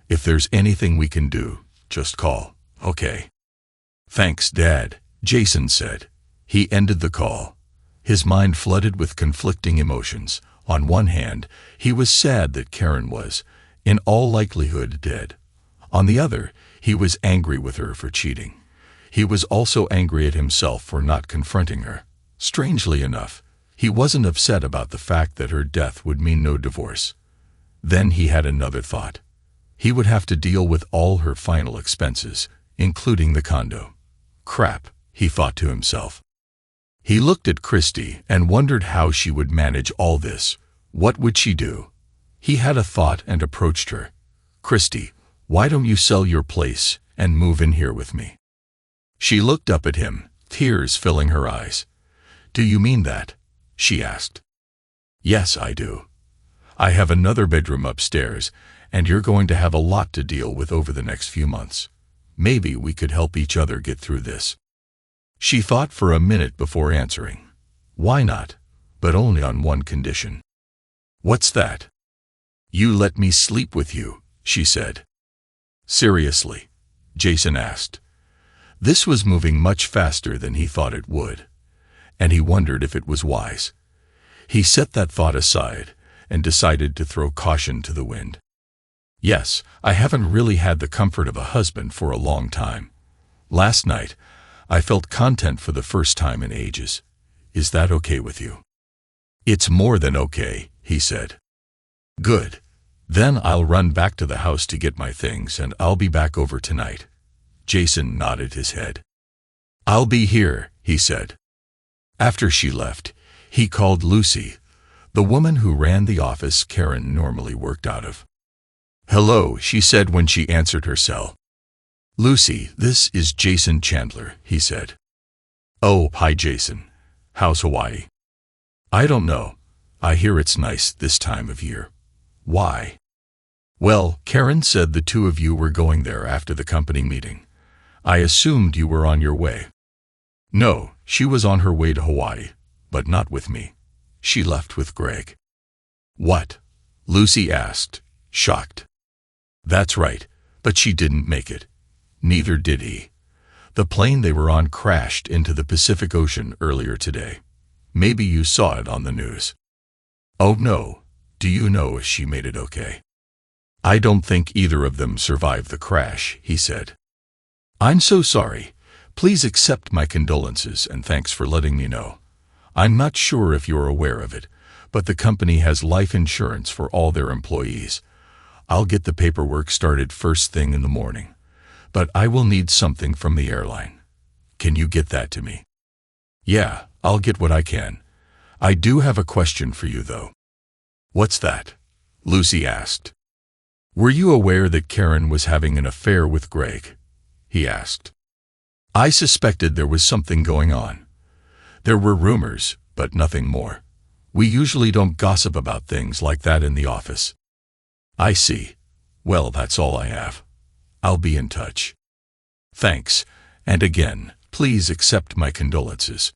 If there's anything we can do, just call, okay?" "Thanks, Dad," Jason said. He ended the call. His mind flooded with conflicting emotions. On one hand, he was sad that Karen was, in all likelihood, dead. On the other, he was angry with her for cheating. He was also angry at himself for not confronting her. Strangely enough, he wasn't upset about the fact that her death would mean no divorce. Then he had another thought. He would have to deal with all her final expenses, including the condo. Crap, he thought to himself. He looked at Christy and wondered how she would manage all this. What would she do? He had a thought and approached her. "Christy, why don't you sell your place and move in here with me?" She looked up at him, tears filling her eyes. "Do you mean that?" she asked. "Yes, I do. I have another bedroom upstairs, and you're going to have a lot to deal with over the next few months. Maybe we could help each other get through this." She thought for a minute before answering. "Why not? But only on one condition." "What's that?" "You let me sleep with you," she said. "Seriously?" Jason asked. This was moving much faster than he thought it would, and he wondered if it was wise. He set that thought aside and decided to throw caution to the wind. "Yes, I haven't really had the comfort of a husband for a long time. Last night, I felt content for the first time in ages. Is that okay with you?" "It's more than okay," he said. "Good. Then I'll run back to the house to get my things and I'll be back over tonight." Jason nodded his head. "I'll be here," he said. After she left, he called Lucy, the woman who ran the office Karen normally worked out of. "Hello," she said when she answered her cell. "Lucy, this is Jason Chandler," he said. "Oh, hi Jason. How's Hawaii?" "I don't know. I hear it's nice this time of year." "Why?" "Well, Karen said the two of you were going there after the company meeting. I assumed you were on your way." "No, she was on her way to Hawaii, but not with me. She left with Greg." "What?" Lucy asked, shocked. "That's right, but she didn't make it. Neither did he. The plane they were on crashed into the Pacific Ocean earlier today. Maybe you saw it on the news." "Oh no. Do you know if she made it okay?" "I don't think either of them survived the crash," he said. "I'm so sorry. Please accept my condolences and thanks for letting me know. I'm not sure if you're aware of it, but the company has life insurance for all their employees. I'll get the paperwork started first thing in the morning, but I will need something from the airline. Can you get that to me?" "Yeah, I'll get what I can. I do have a question for you, though." "What's that?" Lucy asked. "Were you aware that Karen was having an affair with Greg?" he asked. "I suspected there was something going on. There were rumors, but nothing more. We usually don't gossip about things like that in the office." "I see. Well, that's all I have. I'll be in touch." "Thanks, and again, please accept my condolences."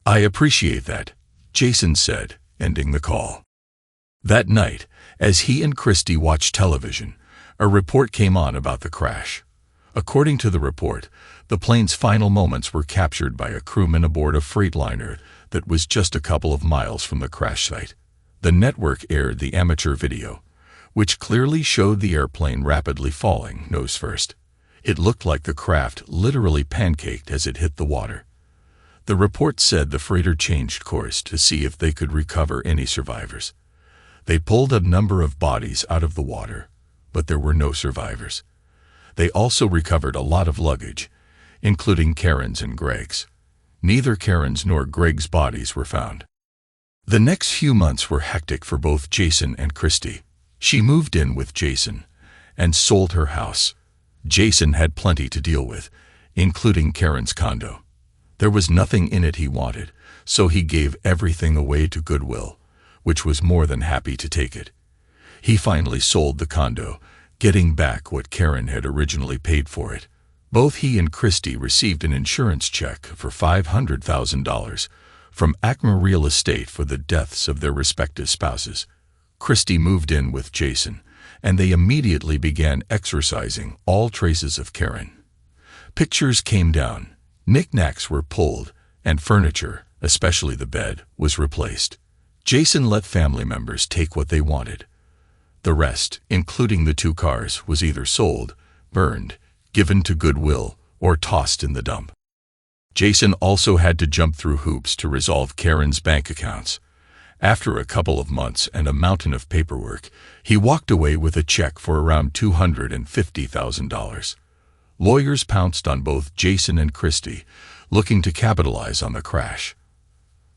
"I appreciate that," Jason said, ending the call. That night, as he and Christy watched television, a report came on about the crash. According to the report, the plane's final moments were captured by a crewman aboard a freightliner that was just a couple of miles from the crash site. The network aired the amateur video, which clearly showed the airplane rapidly falling, nose first. It looked like the craft literally pancaked as it hit the water. The report said the freighter changed course to see if they could recover any survivors. They pulled a number of bodies out of the water, but there were no survivors. They also recovered a lot of luggage, including Karen's and Greg's. Neither Karen's nor Greg's bodies were found. The next few months were hectic for both Jason and Christy. She moved in with Jason and sold her house. Jason had plenty to deal with, including Karen's condo. There was nothing in it he wanted, so he gave everything away to Goodwill, which was more than happy to take it. He finally sold the condo, getting back what Karen had originally paid for it. Both he and Christy received an insurance check for $500,000 from Acme Real Estate for the deaths of their respective spouses. Christy moved in with Jason, and they immediately began exorcising all traces of Karen. Pictures came down, knickknacks were pulled, and furniture, especially the bed, was replaced. Jason let family members take what they wanted. The rest, including the 2 cars, was either sold, burned, given to Goodwill, or tossed in the dump. Jason also had to jump through hoops to resolve Karen's bank accounts. After a couple of months and a mountain of paperwork, he walked away with a check for around $250,000. Lawyers pounced on both Jason and Christy, looking to capitalize on the crash.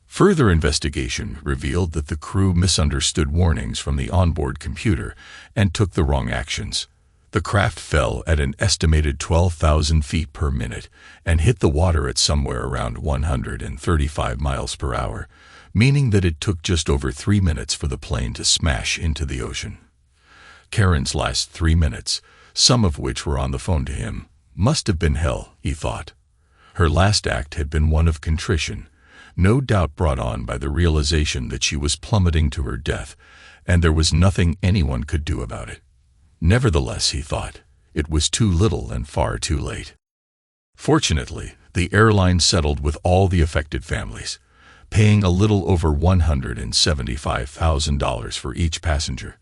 Further investigation revealed that the crew misunderstood warnings from the onboard computer and took the wrong actions. The craft fell at an estimated 12,000 feet per minute and hit the water at somewhere around 135 miles per hour, meaning that it took just over 3 minutes for the plane to smash into the ocean. Karen's last 3 minutes, some of which were on the phone to him, must have been hell, he thought. Her last act had been one of contrition, no doubt brought on by the realization that she was plummeting to her death and there was nothing anyone could do about it. Nevertheless, he thought, it was too little and far too late. Fortunately, the airline settled with all the affected families, paying a little over $175,000 for each passenger.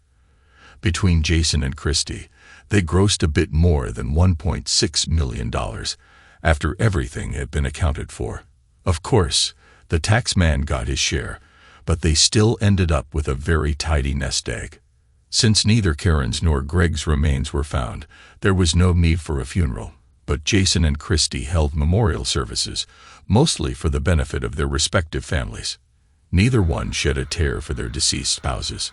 Between Jason and Christy, they grossed a bit more than $1.6 million after everything had been accounted for. Of course, the tax man got his share, but they still ended up with a very tidy nest egg. Since neither Karen's nor Greg's remains were found, there was no need for a funeral, but Jason and Christy held memorial services, mostly for the benefit of their respective families. Neither one shed a tear for their deceased spouses.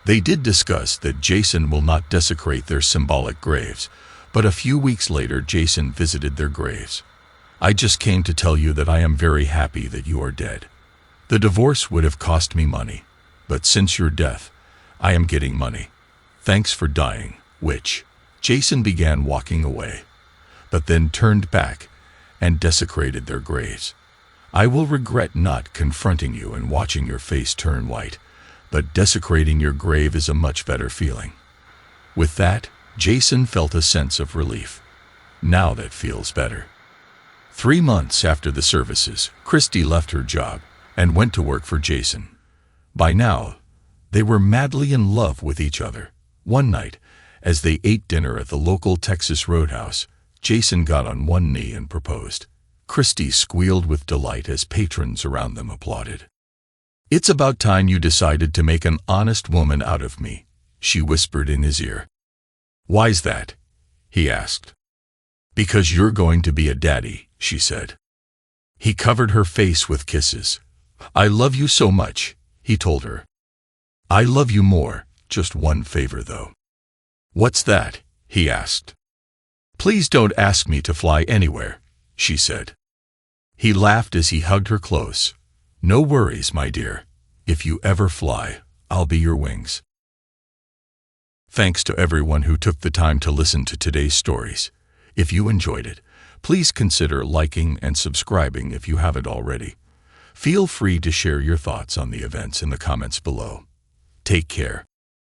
They did discuss that Jason will not desecrate their symbolic graves, but a few weeks later Jason visited their graves. "I just came to tell you that I am very happy that you are dead. The divorce would have cost me money, but since your death, I am getting money. Thanks for dying," which Jason began walking away, but then turned back and desecrated their graves. "I will regret not confronting you and watching your face turn white, but desecrating your grave is a much better feeling." With that, Jason felt a sense of relief. Now that feels better. 3 months after the services, Christy left her job and went to work for Jason. By now, they were madly in love with each other. One night, as they ate dinner at the local Texas Roadhouse, Jason got on one knee and proposed. Christy squealed with delight as patrons around them applauded. "It's about time you decided to make an honest woman out of me," she whispered in his ear. "Why's that?" he asked. "Because you're going to be a daddy," she said. He covered her face with kisses. "I love you so much," he told her. "I love you more, just one favor though." "What's that?" he asked. "Please don't ask me to fly anywhere," she said. He laughed as he hugged her close. "No worries, my dear. If you ever fly, I'll be your wings." Thanks to everyone who took the time to listen to today's stories. If you enjoyed it, please consider liking and subscribing if you haven't already. Feel free to share your thoughts on the events in the comments below. Take care.